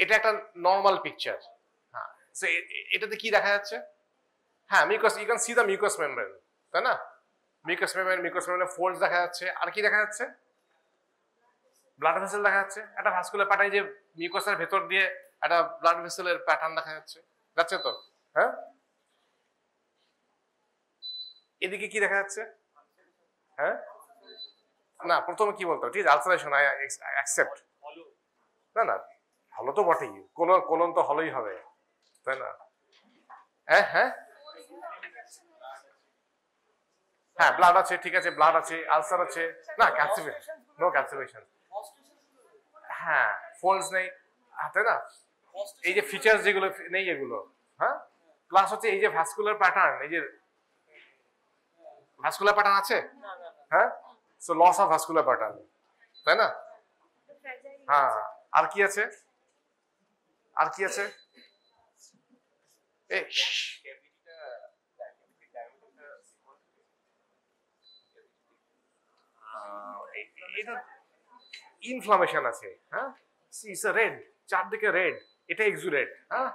এটা একটা normal picture. হ্যাঁ, এটাতে কি দেখা যাচ্ছে? হ্যাঁ, mucus, you can see the mucus membrane, তাই না? মিউকাস মেমব্রেন ফোল্ডস দেখা যাচ্ছে। আর কি দেখা যাচ্ছে? ব্লাড ভেসেল দেখা যাচ্ছে। একটা ভাস্কুলার প্যাটার্ন, যে মিউকাসের ভেতর দিয়ে একটা ব্লাড ভেসেলের প্যাটার্ন দেখা যাচ্ছে। যাচ্ছে তো? হ্যাঁ, এদিকে কি দেখা যাচ্ছে? হ্যাঁ, না, প্রথমে কি বলতো? ঠিক আছে, আলসারেশন, আই অ্যাকসেপ্ট। না না, হলো তো বটেই, কোলন তো হলোই হবে, তাই না? হ্যাঁ হ্যাঁ হ্যাঁ, ব্লাড আছে, ঠিক আছে, ব্লাড আছে, আলসার আছে, না ক্যালসিফিকেশন, নো ক্যালসিফিকেশন। হ্যাঁ, ফোল্ডস নেই, তাই না? এই যে ফিচার্স যেগুলো নেই এগুলো, হ্যাঁ, প্লাস হচ্ছে এই যে ভাস্কুলার প্যাটার্ন, এই যে ভাস্কুলার প্যাটার্ন আছে, হ্যাঁ, so loss of vascular pattern, তাই না? হ্যাঁ, আর কি আছে? আর কি আছে? এই এটা ইনফ্লামেশন আছে, হ্যাঁ, ইটস আ রেড, চারদিকে রেড, এটা এক্সুরেট, হ্যাঁ,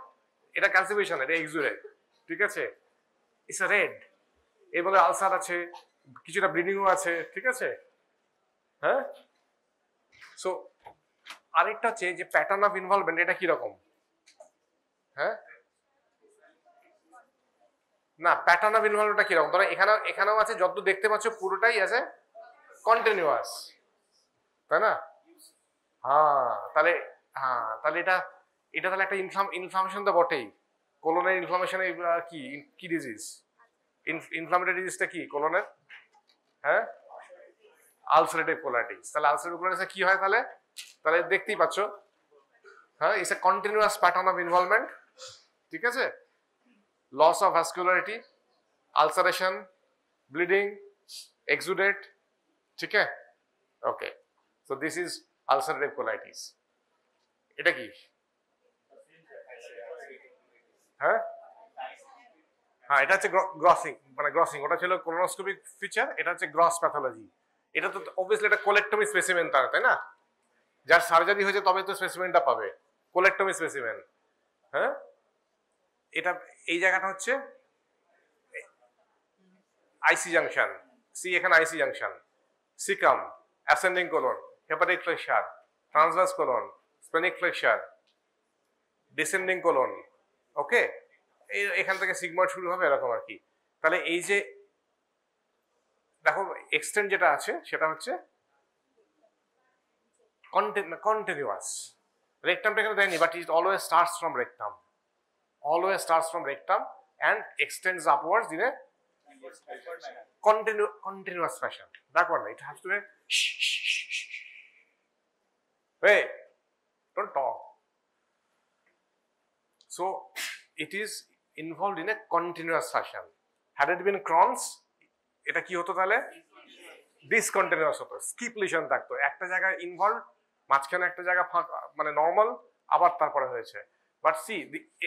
এটা ক্যালসিফিকেশন, এটা এক্সুরেট, ঠিক আছে, ইটস আ রেড। এরপরে আলসার আছে, কিছুটা ব্লিডিংও আছে, ঠিক আছে, হ্যাঁ। সো আরেকটা হচ্ছে যে প্যাটার্ন অফ ইনভলভমেন্ট, এটা কি রকম? হ্যাঁ, না, প্যাটার্ন অফ ইনভলভমেন্টটা কি রকম? ধরো এখানেও আছে, যত দেখতে পাচ্ছ পুরোটাই আছে কন্টিনিউয়াস, তাই না? তাহলে এটা তাহলে একটা ইনফ্লামেশন তো বটেই। কোলনের ইনফ্লামেশন কি কি ডিজিজ? ইনফ্লামেটরি ডিজিজটা কি কোলনের? হ্যাঁ, আলসারেটিভ কোলাইটিস। তাহলে আলসারেটিভ কোলাইটিসে কি হয় তাহলে? তাহলে দেখতেই পাচ্ছ, হ্যাঁ, it's a continuous pattern of involvement, ঠিক আছে, loss of vascularity, ulceration, bleeding, exudate, ঠিক আছে, okay. So this is ulcerative colitis. এটা কি? হ্যাঁ হ্যাঁ, এটা হচ্ছে গ্রসিং, মানে গ্রসিং, ওটা ছিল কোলোনোস্কোপিক ফিচার, এটা হচ্ছে গ্রস প্যাথোলজি। এটা তো অবভিয়াসলি এটা কোলেক্টমি স্পেসিমেন, তাই না? যার সার্জারি হয়েছে তবে তো স্পেসিমেনটা পাবে, কোলেক্টমি স্পেসিমেন। হ্যাঁ, এটা এই জায়গাটা হচ্ছে আইসি জাংশন, সি এখানে IC junction, caecum, ascending colon, hepatic flexure, transverse colon, splenic flexure, descending colon, okay, এখান থেকে সিগময়েড শুরু হবে, এরকম আর কি। তাহলে এই যে দেখো এক্সটেন্ট যেটা আছে সেটা হচ্ছে কন্টিনিউয়াস। রেকটামটা এখানে দেয়নি, but it always starts from rectum, always starts from rectum and extends upwards in a continuous fashion. Backward, it has to be hey, don't talk. So it is involved in a continuous fashion. Had it been Crohn's, এটা কি হতো তাহলে? Discontinuous হতো, skip lesion থাকতো, একটা জায়গায় involve, মাঝখানে একটা জায়গা মানে নর্মাল, আবার তারপরে হয়েছে। বাট সি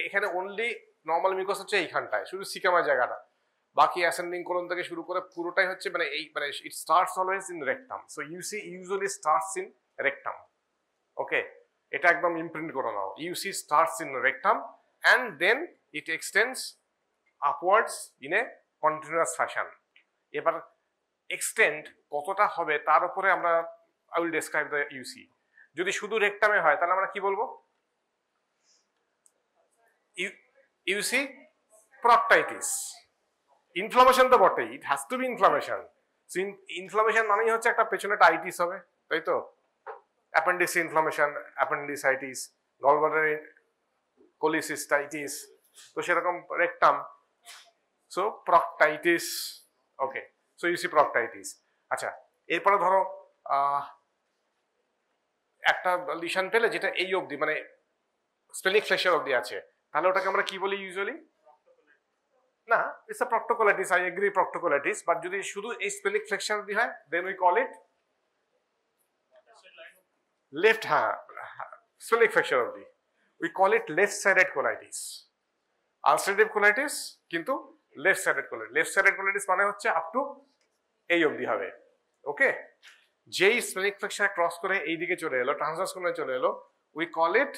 এখানে অনলি নর্মাল মিউকাস হচ্ছে এইখানটায়, শুধু সিকামের জায়গাটা, বাকি অ্যাসেন্ডিং কোলন থেকে শুরু করে পুরোটাই হচ্ছে মানে এই মানে it starts always in rectum. So UC usually starts in rectum, okay, এটা একদম ইমপ্রিন্ট করে নাও, UC starts in rectum and then it extends upwards in a continuous fashion. এবার এক্সটেন্ড কতটা হবে তার উপরে আমরা I will describe the UC. যদি শুধু রেকটামে হয় তাহলে আমরা কি বলবো? ইউসি প্রক্টাইটিস। ইনফ্লামেশন তো বটেই, it has to be inflammation. Inflammation মানেই হচ্ছে একটা পেছনে একটা আইটিস হবে, তাই তো? Appendix inflammation, appendicitis, gallbladder cholecystitis, তো সেরকম rectum, so proctitis, okay, so UC proctitis. আচ্ছা, এরপরে ধরো একটা লিশন পেলে যেটা এই অবধি মানে স্পেনিক ফ্লেকচার অবধি আছে, তাহলে ওটাকে আমরা কি বলি ইউজুয়ালি? না, it's a proctocolitis, I agree proctocolitis, but যদি শুধু এই স্পেনিক ফ্লেকচার অবধি হয় then we call it left, হ্যাঁ, স্পেনিক ফ্লেকচার অবধি we call it left sided colitis. Ulcerative colitis কিন্তু left sided colitis. Left sided colitis মানে হচ্ছে আপ টু এই অবধি হবে, ওকে। যেই স্পেনিক ফ্লেকচার ক্রস করে এই দিকে চলে এলো, ট্রান্সভার্স কোলনে চলে এলো, we call it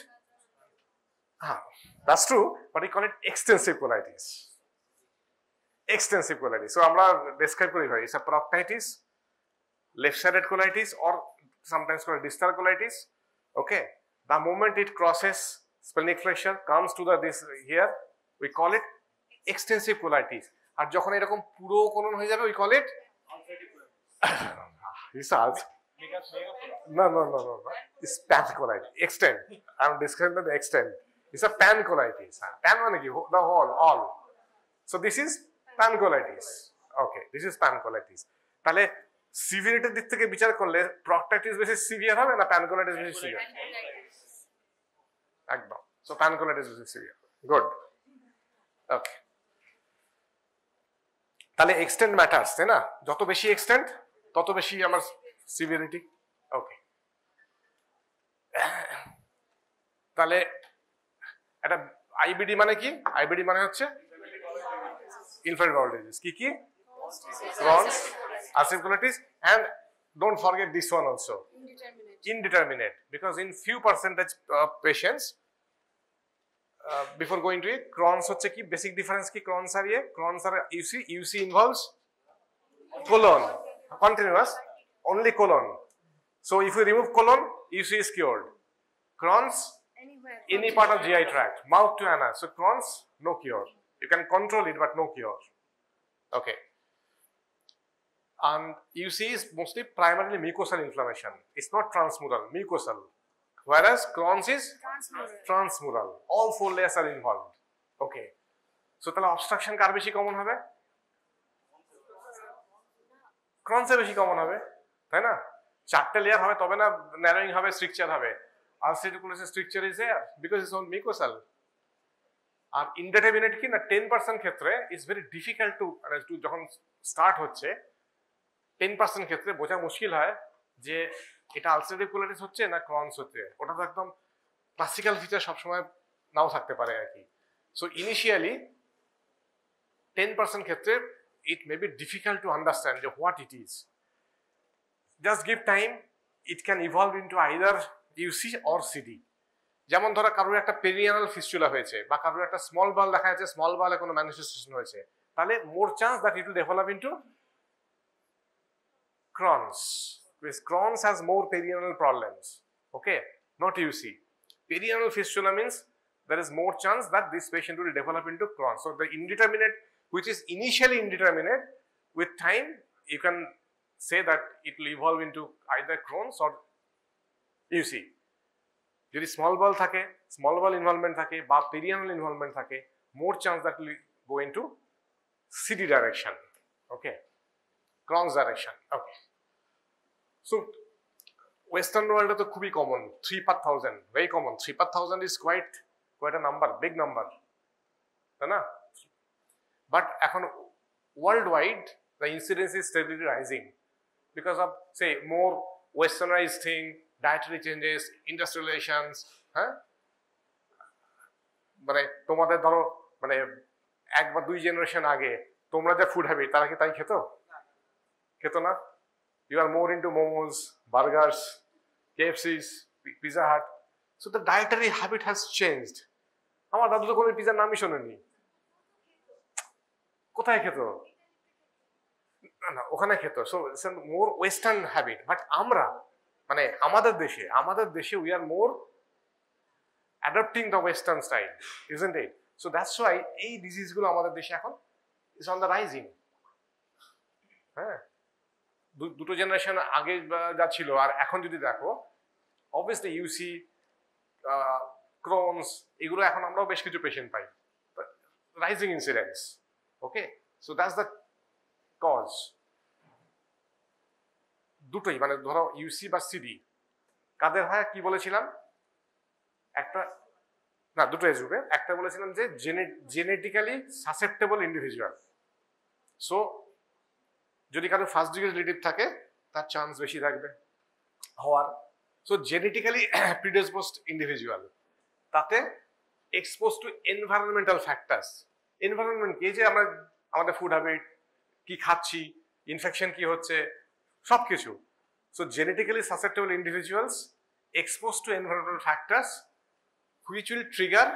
That's true, but we call it extensive colitis. Extensive colitis. So আমরা describe করি ভাই, it's a proctitis, left-sided colitis, or sometimes called distal colitis. Okay, the moment it crosses splenic flexure, comes to this here, we call it extensive colitis. আর যখন এরকম পুরো colon হয়ে যাবে, we call it research. No. It's pancolitis. Extent. I'm describing the extent. It's a pancolitis. Pan মানে কি? The whole, all. So this is pancolitis. Okay, this is pancolitis. তাহলে সিভিয়ারিটির দিক থেকে বিচার করলে প্রক্টাইটিস বেশি সিভিয়ার হবে না প্যানকোলাইটিস বেশি সিভিয়ার? একদম। সো প্যানকোলাইটিস বেশি সিভিয়ার। গুড। ওকে, তাহলে এক্সটেন্ট ম্যাটার্স, তাই না? যত বেশি এক্সটেন্ট তত বেশি আমার সিভিয়ারিটি। ওকে, তাহলে এটা আইবিডি মানে কি? আইবিডি মানে হচ্ছে ইনফ্যান্ট বাউল ডিজিজ। কি Crohn's, ulcerative colitis, and don't forget this one also, indeterminate, because in few percentage of patients, before going to it, Crohn's হচ্ছে কি basic difference কি Crohn's R Crohn's R UC involves colon, continuous, only colon. So if you remove colon, UC is cured. Crohn's, any part of GI tract, mouth to anus. So Crohn's, no cure. You can control it, but no cure. Okay. And UC is mostly primarily mucosal inflammation. It's not transmural, mucosal. Whereas Crohn's is transmural. All 4 layers are involved. Okay. So তাহলে obstruction কার বেশি common হবে? Crohn's এর বেশি common হবে, তাই না? 4টে layer হবে তবে না narrowing হবে, stricture হবে। Ulcerative colitis stricture is there because it's on mucosal. R indeterminate কি না 10% ক্ষেত্রে is very difficult to যখন স্টার্ট হচ্ছে 10% ক্ষেত্রে বোঝা মুশকিল হয় যে এটা আলসারেটিভ কোলাইটিস হচ্ছে না ক্রনস হচ্ছে। ওটা তো একদম ক্লাসিক্যাল ফিচার সবসময় নাও থাকতে পারে আর কি। সো ইনিশিয়ালি 10% ক্ষেত্রে it may be difficult to understand what it is. Just give time, it can evolve into either UC or CD. যেমন ধরো কারোর একটা পেরিয়ানাল ফিস্টুলা হয়েছে বা কারোর একটা স্মল বাল দেখা যাচ্ছে, স্মল বালে কোনো ম্যানিফেস্টেশন হয়েছে, তাহলে মোর chance that it will develop into Crohn's, because Crohn's has more perianal problems. Okay, not UC. Perianal fistula means there is more chance that this patient will develop into Crohn's. So the indeterminate, which is initially indeterminate, with time you can say that it will evolve into either Crohn's or UC. যদি small বল থাকে, small বল involvement থাকে বা perianal involvement থাকে, মোর chance that will go into CD direction. Okay, Crohn's direction. Okay. So Western world তো খুবই common, 3/1000, very common. 3/1000 is quite a number, big number, তাই না? But এখন worldwide the incidence is steadily rising because of say more westernized thing, dietary changes, industrializations. হ্যাঁ, মানে তোমাদের ধরো মানে 1 বা 2 জেনারেশন আগে তোমরা যা ফুড হ্যাবিট তারা কি তাই খেত না? You are more into momos, burgers, KFCs, Pizza Hut. So the dietary habit has changed. আমার দাদু তো কোনো পিজার নামই শোনেনি। কোথায় খেত? না ওখানে খেত। So it's a more Western habit. But আমরা মানে আমাদের দেশে we are more adopting the Western style, isn't it? So that's why এই ডিজিজ গুলো আমাদের দেশে এখন is on the rising. হ্যাঁ, দুটো জেনারেশন আগে যা ছিল আর এখন যদি দেখো, অবভিয়াসলি ইউসি, ক্রোনস, এগুলো এখন আমরাও বেশ কিছু পেশেন্ট পাই, rising incidence. Okay, so that's the cause. দুটোই মানে ধরো ইউসি বা সিডি কাদের হয় কি বলেছিলাম? একটা না দুটো এজ গ্রুপে, একটা বলেছিলাম যে জেনেটিক্যালি সাসেপ্টেবল ইন্ডিভিজুয়াল। সো যদি কারো ফার্স্ট ডিগ্রি রিলেটিভ থাকে তার চান্স বেশি থাকবে হওয়ার। সো জেনেটিক্যালি প্রিডিসপোজড ইন্ডিভিজুয়াল, তাতে expose to environmental factors. Environment কি, যে আমরা আমাদের ফুড হ্যাবিট, কি খাচ্ছি, ইনফেকশন কি হচ্ছে, সব কিছু। So genetically susceptible individuals expose to environmental factors which will trigger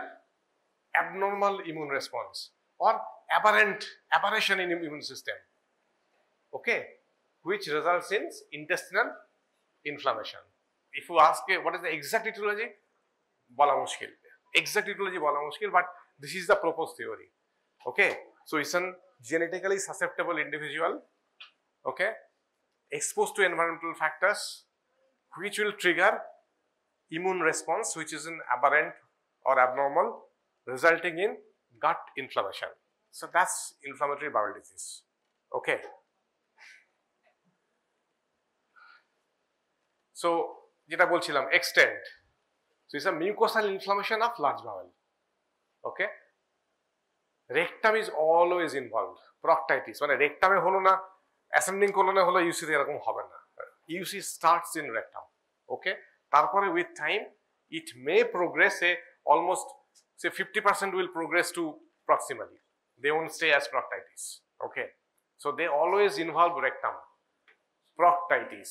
abnormal immune response or aberration in immune system, okay, which results in intestinal inflammation. If you ask what is the exact etiology, bola mushkil, exact etiology bola mushkil, but this is the proposed theory. Okay, so it's a genetically susceptible individual, okay, exposed to environmental factors which will trigger immune response which is an aberrant or abnormal, resulting in gut inflammation. So that's inflammatory bowel disease. Okay, so যেটা বলছিলাম extent, so it's a mucosal inflammation of large bowel. Okay, rectum is always involved. Proctitis মানে rectum এ হলো না, ascending colon এ হলো, UC তে এরকম হবে না, UC starts in rectum. Okay, তারপরে with time it may progress, almost say 50% will progress to proximally, they won't stay as proctitis. Okay, so they always involve rectum, proctitis,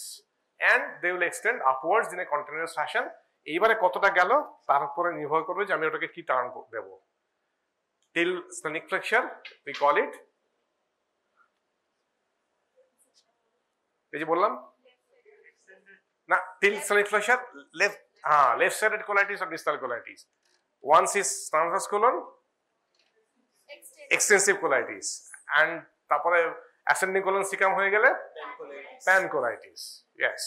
and they will extend upwards in a continuous fashion. এইবারে কতটা গেল তার উপরে নির্ভর করবে যে আমি ওটাকে কি term Dev. till splenic flexure we call it, এই যে বললাম না, till splenic flexure left sided colitis or distal colitis. Once is transverse colon extensive colitis, and তারপরে ascending colon cecum হয়ে গেলে pancolitis. Yes,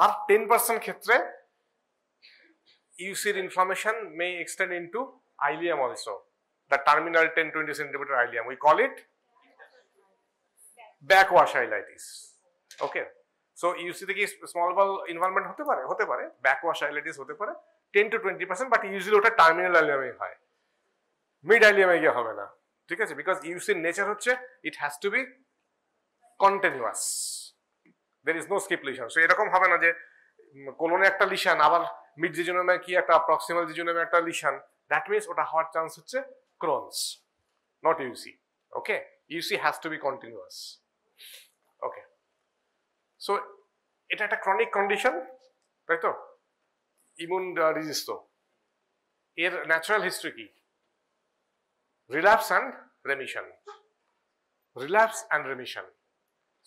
আর 10% ক্ষেত্রে UC inflammation may extend into ileum also, the terminal 10-20 centimeter ileum. We call it backwash ileitis. Okay, so UC থেকে small bowel involvement হতে পারে backwash ileitis হতে পারে 10-20%, but usually ওটা terminal ileum এ হয়, মিড ileum এ গিয়ে হবে না, ঠিক আছে, because UC নেচার হচ্ছে it has to be continuous, there is no skip lesion. So এরকম হবে না যে কোলনে একটা লিশন আবার মিড জিজোনোমে কি একটা প্রক্সিমাল জিজোনোমে একটা লিশন, that means ওটা হওয়ার চান্স হচ্ছে Crohn's, not UC. Okay, UC has to be continuous. Okay, so এটা একটা ক্রনিক কন্ডিশন, তাই তো, ইমিউন ডিজিজ, তো এর ন্যাচারাল হিস্ট্রি কি? Relapse and remission, relapse and remission,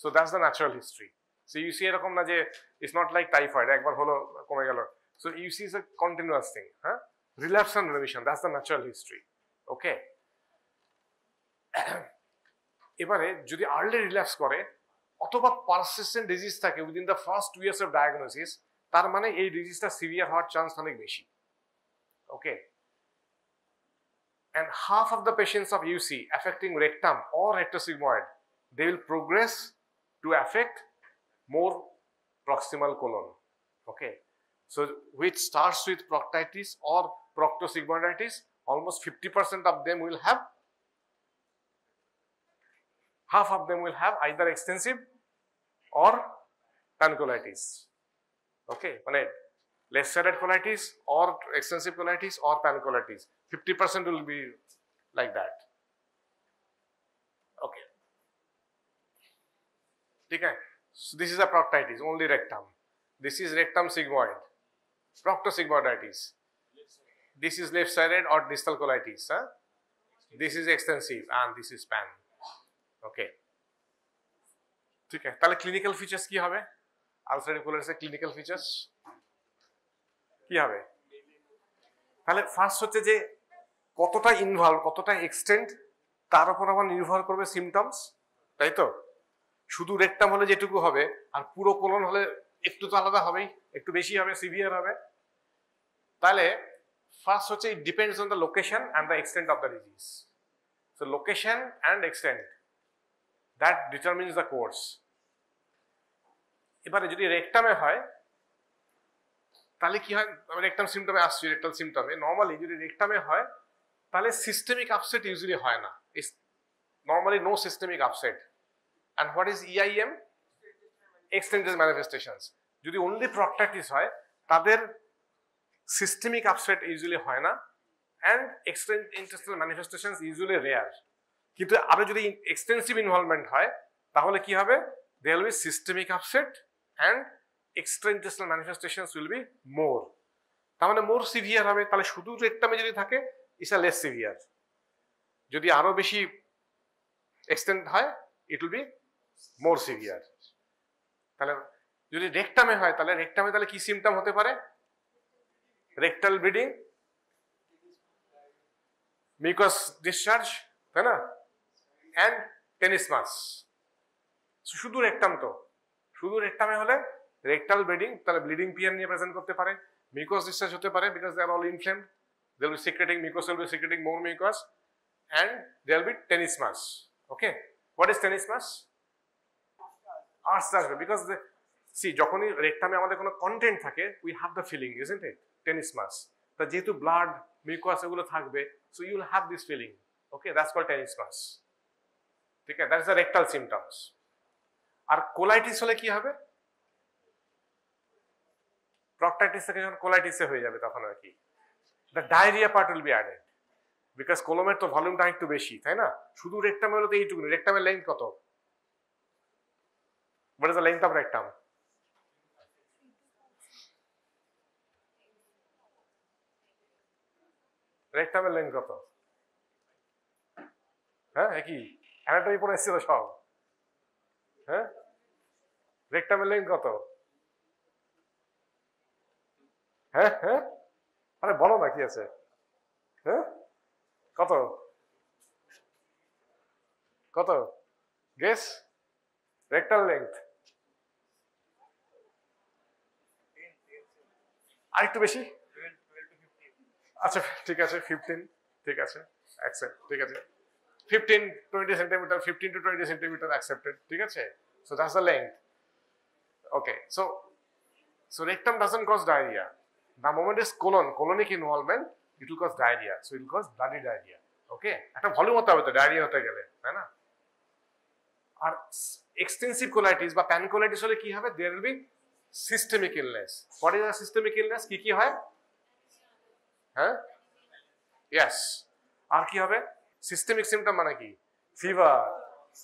so that's the natural history. So UC এরকম না যে ইটস নট লাইক টাইফয়েড, একবার হলো কমে গেল. So UC is a continuous thing. হ্যাঁ, relapse and remission, that's the natural history. Okay, এবারে যদি আর্লি রিল্যাপস করে অথবা পারসিস্টেন্ট ডিজিজ থাকে within the first 2 years of diagnosis, তার মানে এই ডিজিজটা সিভিয়ার হওয়ার চান্স অনেক বেশি. ওকে, and half of the patients of UC affecting rectum or rectosigmoid, they will progress to affect more proximal colon. Okay, so which starts with proctitis or proctosigmoiditis, almost 50% of them will have, half of them will have either extensive or pancolitis. Okay, মানে left sided colitis or extensive colitis or pancolitis, 50% will be like that. Okay, okay, so this is a proctitis, only rectum. This is rectum sigmoid, proctosigmoiditis. This is left sided or distal colitis. This is extensive and this is pan. Okay, ঠিক আছে, তাহলে clinical features কি হবে? Ulcerative কোলাইটিসের clinical features কি হবে? তাহলে first হচ্ছে যে কতটা ইনভলভ, কতটা এক্সটেন্ড, তার উপর আবার নির্ভর করবে সিমটমস, তাই তো? শুধু রেকটাম হলে যেটুকু হবে, আর পুরো কোলন হলে একটু তো আলাদা হবেই, একটু বেশি হবে, সিভিয়ার হবে. তাহলে ফার্স্ট হচ্ছে it depends on the location and the extent of the disease. So location and extent, that determines the course. এবারে যদি রেকটামে হয় তাহলে কি হয়? রেকটাম সিমটমে আসছে, রেকটাল সিমটমে নর্মালি যদি রেকটামে হয় তাহলে সিস্টেমিক আপসেট ইউজুয়ালি হয় না, it's normally no systemic upset. And what is EIM? Extended manifestations. যদি অনলি প্রক্টাইটিস হয় তাদের সিস্টেমিক আপসেট ইউজুয়ালি হয় না, and extend intestinal manifestations usually rare. কিন্তু আরো যদি এক্সটেন্সিভ ইনভলভমেন্ট হয় তাহলে কি হবে? There will be systemic upset and extraintestinal manifestations will be more. তার মানে মোর সিভিয়ার হবে। তাহলে শুধু রেকটামে যদি থাকে ইটস আ লেস সিভিয়ার, যদি আরো বেশি এক্সটেন্ড হয় ইট উইল বি মোর সিভিয়ার। তাহলে যদি রেকটামে হয় তাহলে রেকটামে তাহলে কি সিমটম হতে পারে? রেকটাল ব্লিডিং, মিউকাস ডিসচার্জ, তাই না, অ্যান্ড টেনিসমাস। শুধু রেকটাম, তো শুধু রেকটামে হলে রেকটাল ব্লিডিং, তাহলে ব্লিডিং পিয়ার নিয়ে প্রেজেন্ট করতে পারে, মিউকাস ডিসচার্জ হতে পারে because they are all inflamed, they will be secreting, mucus will be secreting more mucus, and there will be tenesmus. Okay, what is tenesmus? আস্তে আসবে, because the see যখনই রেকটামে আমাদের কোনো কন্টেন্ট থাকে we have the feeling, isn't it? tenesmus, তা যেহেতু blood mucus এগুলো থাকবে, so you will have this feeling. Okay, that's called tenesmus. ঠিক আছে, that is the rectal symptoms. আর কোলাইটিস হলে কি হবে? প্রক্টাইটিস থেকে যখন কোলাইটিসে হয়ে যাবে তখন আর কি the diarrhea part will be added. Because কোলমের তো ভলিউমটা একটু বেশি, তাই না? শুধু রেকটামের হলো তো এইটুকু। রেকটামের লেন্থ কত? What is the length of rectum? রেকটামের লেন্থ কত? হ্যাঁ, একই অ্যানাটমি পড়ে এসেছিল সব। হ্যাঁ, রেকটামের লেন্থ কত? হ্যাঁ হ্যাঁ, আরে বলো না কি আছে। হ্যাঁ, কত কত গেস? রেকটাল লেন্থ আরেকটু বেশি। আচ্ছা ঠিক আছে 15, ঠিক আছে অ্যাকসেপ্ট, ঠিক আছে 15-20 সেন্টিমিটার, 15 to 20 সেন্টিমিটার অ্যাকসেপ্টেড, ঠিক আছে। So that's the length. Okay, so rectum doesn't cause diarrhea. The moment is colonic involvement, it will cause diarrhea, so it will cause bloody diarrhea. ওকে, একটা ভলিউম হতে হবে তো diarrhoea হতে গেলে, তাই না? আর এক্সটেন্সিভ কোলাইটিস বা প্যানকোলাইটিস হলে কি হবে? There will be systemic illness. What is a systemic illness? কি কি হয়? হ্যাঁ, ইয়েস। আর কি হবে? সিস্টেমিক সিমটম মানে কি?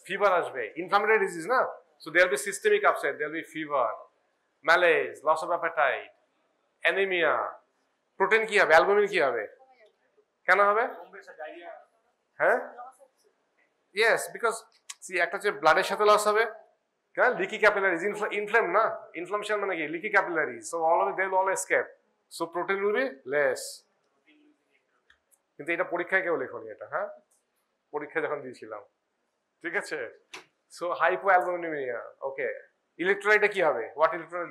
ফিভার আসবে, ইনফ্লামেটরি ডিজিজ না, so there will be systemic upset, there will be fever, malaise, loss of appetite, anaemia. Protein কি হবে? অ্যালবুমিন কি হবে? কেন হবে? হ্যাঁ, ইয়েস, বিকজ সি একটা হচ্ছে ব্লাডের সাথে লস হবে, হ্যাঁ, লিকি ক্যাপিলারিজ, ইনফ্লেম না, ইনফ্লামেশন মানে কি? Leaky capillaries, so all of they will all escape, so protein will be less. কিন্তু এটা পরীক্ষায় কেউ লেখনি এটা, হ্যাঁ, পরীক্ষা যখন দিয়েছিলাম, ঠিক আছে। সো হাইপোঅ্যালবুমিনিয়া। ওকে, ইলেকট্রোলাইটে কি হবে? হোয়াট ইলেকট্রোলাইট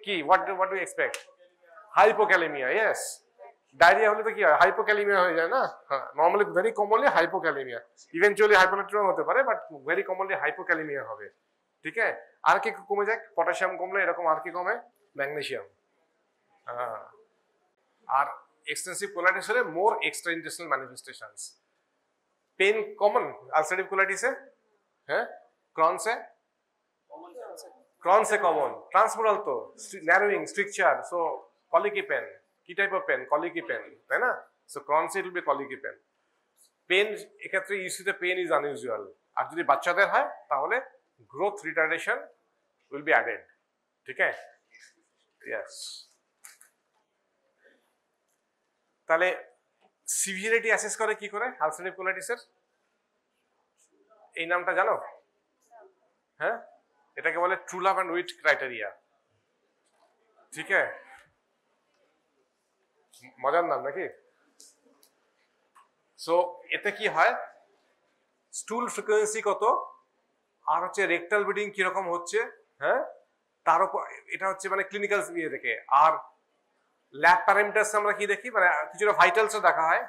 কি what do expect? Hypokalaemia, yes. Diarrhoea হলে তো কি হয়? হাইপোক্যালেমিয়া হয়ে যায় না? হ্যাঁ, normally very commonly hypokalaemia, eventually hyponatraemia হতে পারে, বাট ভেরি কমনলি হাইপোক্যালেমিয়া হবে, ঠিক আছে। আর কি কমে যায়? পটাশিয়াম কমলে এরকম, আর কি কমে? ম্যাগনেসিয়াম। হ্যাঁ, আর এক্সটেন্সিভ কোলাইটিস হলে more extra intestinal manifestations. Pain common ulcerative কোলাইটিসে, হ্যাঁ, ক্রনসে কমন, ট্রান্সমোরাল তো narrowing stricture, so colicky pain. কি type of pain? Colicky pain, তাই না? সো ক্রনসে it will be colicky pain. Pain এক্ষেত্রে ইউসিতে পেন ইজ আনইউজুয়াল। আর যদি বাচ্চাদের হয় তাহলে growth retardation will be added, ঠিক আছে, ইয়েস। তাহলে সিভিয়ারিটি অ্যাসেস করে কি করে আলসারেটিভ কোলাইটিসের? এই নামটা জানো? হ্যাঁ, এটাকে বলে ট্রুলাভ এন্ড উইট ক্রাইটেরিয়া, ঠিক আছে। মজার নাম নাকি? সো এতে কি হয়? স্টুল ফ্রিকোয়েন্সি কত, আর হচ্ছে রেকটাল ব্লিডিং কিরকম হচ্ছে, হ্যাঁ, তার উপর এটা হচ্ছে মানে ক্লিনিক্যাল ইয়ে দেখে। আর ল্যাব প্যারামিটারস আমরা কি দেখি? মানে কিছুটা ভাইটালসও দেখা হয়।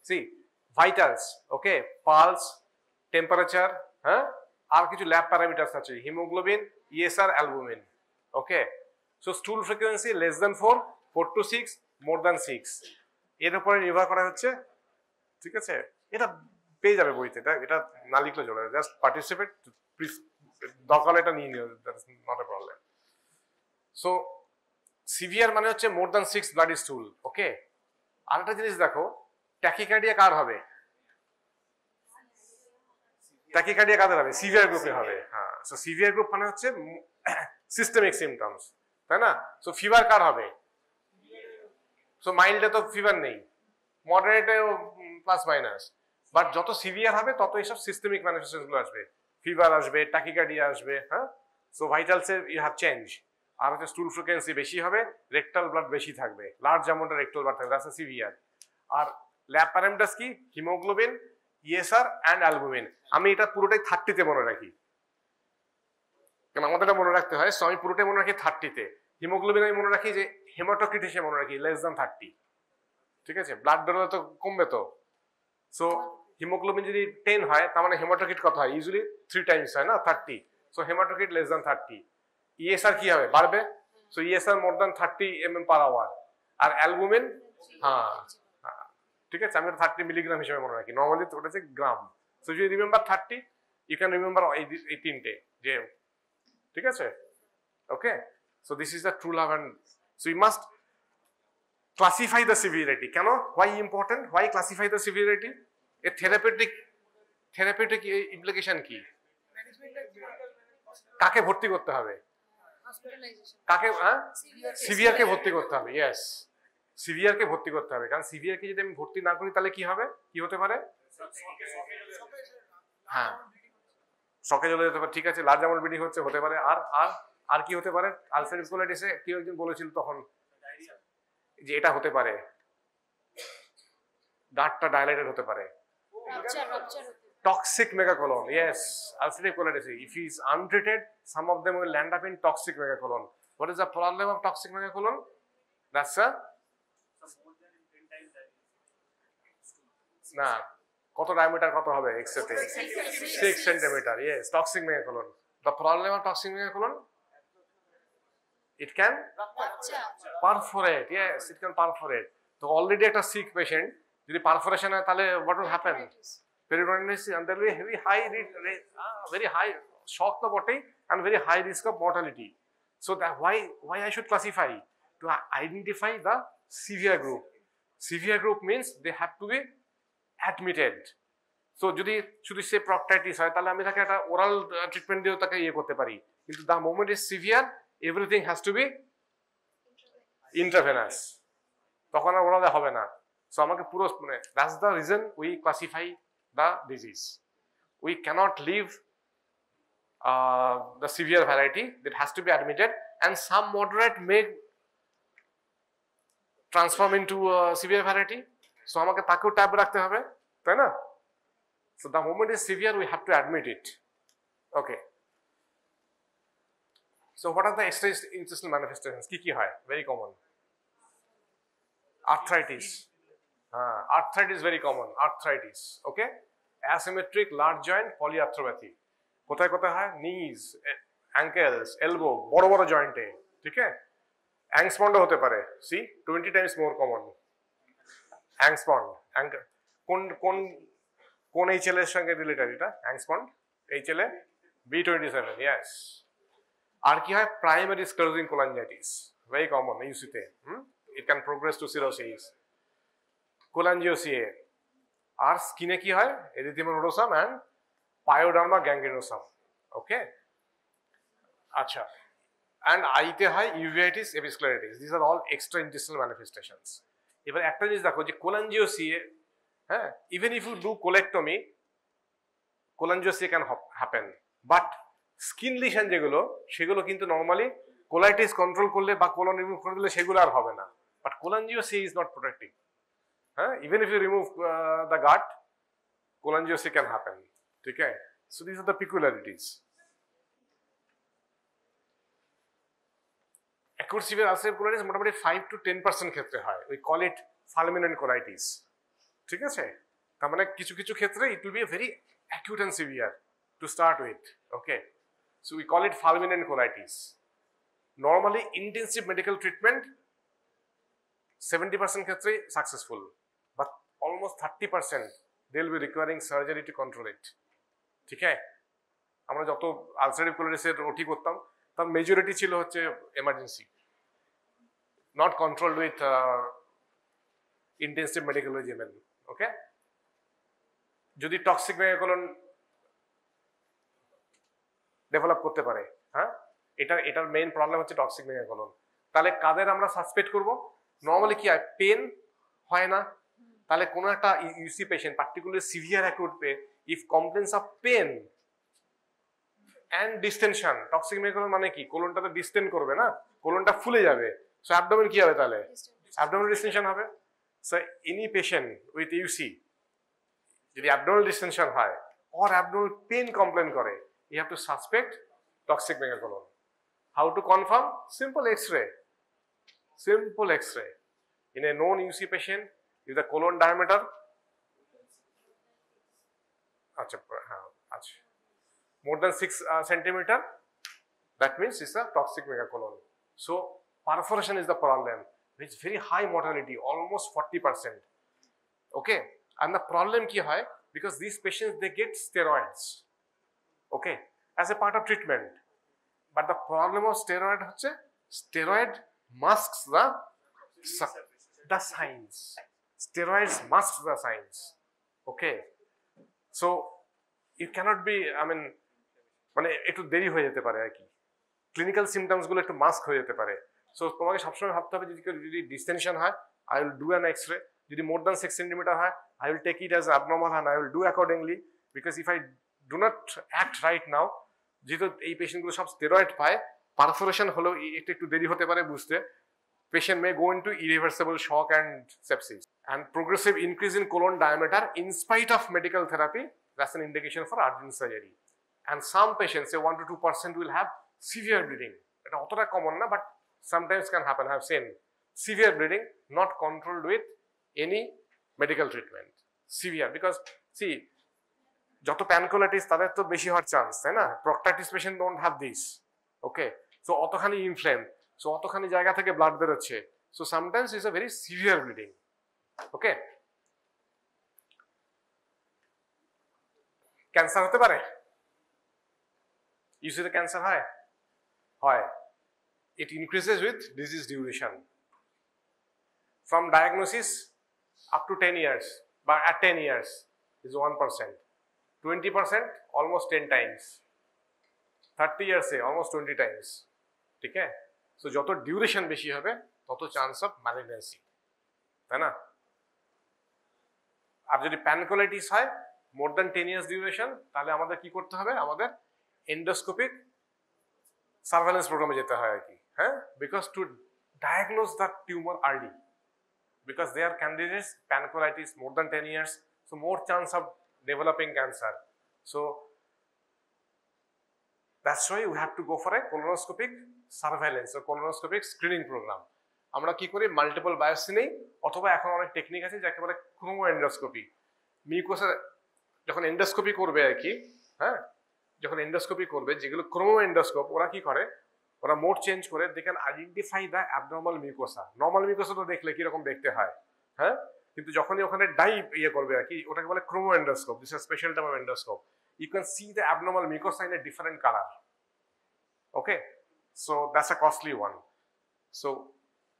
সি ভাইটালস, ওকে, পালস, টেম্পারেচার, হ্যাঁ, আর কিছু ল্যাব প্যারামিটারস আছে, haemoglobin, ESR, albumin. Okay, so স্টুল frequency less than 4, 4 to 6, মোর দেন 6, এর উপরে নির্ভর করা হচ্ছে, ঠিক আছে। এটা পেয়ে যাবে বইতে, এটা না লিখলে চলে, জাস্ট পার্টিসিপেট, দরকার এটা নিয়ে নিও, that is not a problem. So severe মানে হচ্ছে মোর দেন 6 ব্লাডি স্টুল। ওকে, আর একটা জিনিস দেখো, ট্যাকিকার্ডিয়া কার হবে? ট্যাকিকার্ডিয়া কাদের হবে? সিভিয়ার গ্রুপে হবে। হ্যাঁ, সো সিভিয়ার গ্রুপ মানে হচ্ছে সিস্টেমিক সিমটমস, তাই না? সো ফিভার কার হবে? সো মাইল্ডে তো ফিভার নেই, মডারেটেও প্লাস মাইনাস, বাট যত সিভিয়ার হবে তত এইসব সিস্টেমিক ম্যানিফেস্টেশন গুলো আসবে, ফিভার আসবে, টাকিকার্ডিয়া আসবে, হ্যাঁ। সো ভাইটালসে ইউ হ্যাভ চেঞ্জ, আর হচ্ছে স্টুল ফ্রিকোয়েন্সি বেশি হবে, রেকটাল ব্লাড বেশি থাকবে, লার্জ অ্যামাউন্টের রেকটাল ব্লাড থাকবে, দ্যাটস সিভিয়ার। আর ল্যাব প্যারামিটারস কি? Haemoglobin, ESR and albumin. আমি এটা পুরোটাই 30-তে মনে রাখি, কারণ আমাদের এটা মনে রাখতে হয়। সো আমি পুরোটাই মনে রাখি 30-তে। হিমোগ্লোবিন আমি মনে রাখি যে হেমাটোক্রিট হিসেবে মনে রাখি <30। ঠিক আছে, ব্লাড বেরোলে তো কমবে তো। সো হিমোগ্লোবিন যদি 10 হয় তার মানে হেমাটোক্রিট কত হয়? ইউজুয়ালি 3 টাইমস হয় না, 30। So haematocrit <30। ইএসআর কি হবে? বাড়বে। So ESR more than 30 mm/h। আর অ্যালবুমিন, হ্যাঁ ঠিক আছে, আমি 30 মিলিগ্রাম হিসেবে মনে রাখি, নর্মালি ওটা হচ্ছে গ্রাম। সো যদি রিমেম্বার 30, ইউ ক্যান রিমেম্বার এই তিনটে যে, ঠিক আছে। Okay, so this is the true love and so you must classify the severity. কেন? Why important? Why classify the severity? এর থেরাপিউটিক ইমপ্লিকেশন কি? কাকে ভর্তি করতে হবে? কাকে? সিভিয়ারকে ভর্তি করতে হবে। ইয়েস, সিভিয়ারকে ভর্তি করতে হবে, কারণ সিভিয়ারকে যদি আমি ভর্তি না করি তাহলে কি হবে? কি হতে পারে? হ্যাঁ, শকে চলে যেতে পারে। ঠিক আছে, লার্জ অ্যামাউন্ট ব্লিডিং হতে পারে। আর আর আর কি হতে পারে? আলসারেটিভ কোলাইটিসে কেউ একজন বলেছিল তখন যে এটা হতে পারে, গাঁটটা ডায়ালেটেড হতে পারে। Toxic megacolon, yes, ulcerative colitis. If he is untreated, some of them will land up in toxic megacolon. What is the problem of toxic megacolon? That's a না, কত ডায়ামিটার কত হবে? এক্সেতে 6 centimetre. Yes, toxic megacolon. The problem of toxic megacolon, it can perforate. Yes, it can perforate. তো already একটা sick patient যদি perforation হয় তাহলে what will happen? Peritonitis, and there will be very high shock the body and very high risk of mortality. So that why I should classify? To identify the severe group. Severe group means they have to be admitted. So যদি শুধু সে প্রক্টাইটিস হয় তাহলে আমি তাকে একটা oral treatment দিয়েও তাকে ইয়ে করতে পারি, কিন্তু the moment is severe, everything has to be intravenous, তখন আর ওরালে হবে না। সো আমাকে পুরো মানে that's the reason we classify the disease. We cannot leave the severe variety, that has to be admitted, and some moderate may transform into severe variety. So আমাকে তাকেও tab রাখতে হবে, তাই না? So the moment is severe, we have to admit it. Okay. So what are the extraintestinal manifestations? কি হয়? Very common. Arthritis. Arthritis very common. Arthritis. Okay. Asymmetric large joint polyarthropathy. কোথায় কোথায় হয়? Knees, ankles, elbow, বড় বড় জয়েন্টে। ঠিক আছে, অ্যাংসপন্ডও হতে পারে। সি 20 টাইমস মোর কমন অ্যাংসপন্ড। কোন কোন কোন HL এর সঙ্গে রিলেটেড এটা? অ্যাংসপন্ড HL B27। ইয়েস। আর কি হয়? Primary sclerosing cholangitis, very common ইউসিতে। It can progress to cirrhosis, কোলাঞ্জিওসিয়া। আর স্কিনে কি হয়? Erythema nodosum and pyoderma gangrenosum. Okay, আচ্ছা। এন্ড আইতে হয় uveitis, episcleritis. This are all extra intestinal manifestations. এবার একটা জিনিস দেখো যে কোলাঞ্জিওসিয়া, হ্যাঁ, even if you do colectomy, কোলাঞ্জিওসিয়া can happen, but skin lesion যেগুলো, সেগুলো কিন্তু নর্মালি কোলাইটিস কন্ট্রোল করলে বা কোলন রিমুভ করে দিলে সেগুলো আর হবে না। বাট কোলাঞ্জিওসিয়া is not protective. Even if you remove the gut, cholangiosis can happen. Okay, so these are the peculiarities. Acute severe ulcerative colitis মোটামুটি 5 to 10% ক্ষেত্রে হয়। We call it fulminant colitis. ঠিক আছে, তার মানে কিছু কিছু ক্ষেত্রে it will be a very acute and severe to start with. Okay, so we call it fulminant colitis. Normally intensive medical treatment 70% ক্ষেত্রে successful, but almost 30% they will be requiring surgery to control it. ঠিক আছে, আমরা যত ulcerative কোলাইটিসের ওটি করতাম তার majority ছিল হচ্ছে emergency, not controlled with intensive medical regimen. Okay, যদি টক্সিক মেগাকোলন ডেভেলপ করতে পারে, হ্যাঁ, এটার মেইন প্রবলেম হচ্ছে টক্সিক মেগাকোলন, তাহলে কাদের আমরা সাসপেক্ট করব? নর্মালি কি হয়, পেন হয় না। তাহলে কোনো একটা UC patient, particularly severe acute pain, if complaints of pain and distension, toxic megacolon মানে কি, কোলনটা তো ডিস্টেন্ড করবে না, কোলনটা ফুলে যাবে, সো অ্যাবডোমেন কি হবে, তাহলে অ্যাবডোমেন ডিস্টেনশন হবে। সো এনি পেশেন্ট উইথ ইউসি যদি অ্যাবডোমেনাল ডিস্টেনশন হয় or abdominal pain complain করে, you have to suspect toxic megacolon. How to confirm? Simple x-ray. Simple x-ray. In a known UC patient, if the colon diameter more than 6 centimeter, that means it's a toxic megacolon. So perforation is the problem. It's very high mortality, almost 40%. Okay, and the problem ki hoy, because these patients they get steroids, okay, as a part of treatment. But the problem of steroid hoche, steroid masks the signs. Steroids mask the signs. Okay, so it cannot be, I mean, মানে একটু দেরি হয়ে যেতে পারে আর কি, clinical symptoms গুলো একটু mask হয়ে যেতে পারে। সো তোমাকে সবসময় ভাবতে হবে, যদি ডিস্টেনশন হয়, I will do an X-ray. যদি মোর দ্যান 6 সেন্টিমিটার হয়, I will take it as abnormal and I will do accordingly, because if I do not act right now, যেহেতু এই পেশেন্টগুলো সব স্টেরয়েড পায়, পারফোরেশন হলেও একটু দেরি হতে পারে বুঝতে, patient may go into irreversible shock and sepsis. And progressive increase in colon diameter in spite of medical therapy, that's an indication for urgent surgery. And some patients, say 1 to 2% will have severe bleeding. এটা অতটা common না, but sometimes can happen. I have seen severe bleeding not controlled with any medical treatment. Severe, because see, যত প্যানকোলাইটিস তাদের তো বেশি হওয়ার chance, তাই না? Proctitis patient don't have this. Okay, so অতখানি ইনফ্লেম, সো অতখানি জায়গা থেকে ব্লাড বেরোচ্ছে, so sometimes is a very severe bleeding. Okay, cancer হতে পারে, ইউসিতে ক্যান্সার হয়, it increases with disease duration. From diagnosis up to 10 years, but at 10 years is 1%, 20% almost 10 times, 30 years almost 20 times. ঠিক আছে, সো যত duration বেশি হবে তত চান্স অফ ম্যালিগন্যান্সি, তাই না? আর যদি প্যানকোলাইটিস হয় মোর দ্যান 10 years ডিউরেশন, তাহলে আমাদের কি করতে হবে, আমাদের এন্ডোস্কোপিক সার্ভেলেন্স প্রোগ্রামে যেতে হয় আর কি, হ্যাঁ, because to diagnose the tumour early, because they are candidates, pancreatitis more than 10 years, so more chance of developing cancer. So that's why we have to go for a colonoscopic surveillance or colonoscopic screening program. আমরা কি করি, multiple biopsy নেই, অথবা এখন অনেক technique আছে যাকে বলে ক্রোমো এন্ডোস্কোপি। মিউকোসা যখন এন্ডোস্কোপি করবে আর কি, হ্যাঁ, যখন এন্ডোস্কোপি করবে, যেগুলো ক্রোমো এন্ডোস্কোপ, ওরা কি করে, ওরা মোড চেঞ্জ করে, they can identify the abnormal mucosa. Normal mucosa তো দেখলে কিরকম দেখতে হয়, হ্যাঁ, কিন্তু যখনই ওখানে ডাই করবে আর কি, ওটাকে বলে chromo endoscope. This is special type of endoscope. You can see the abnormal mucosa in a different colour. Okay, so that's a costly one. So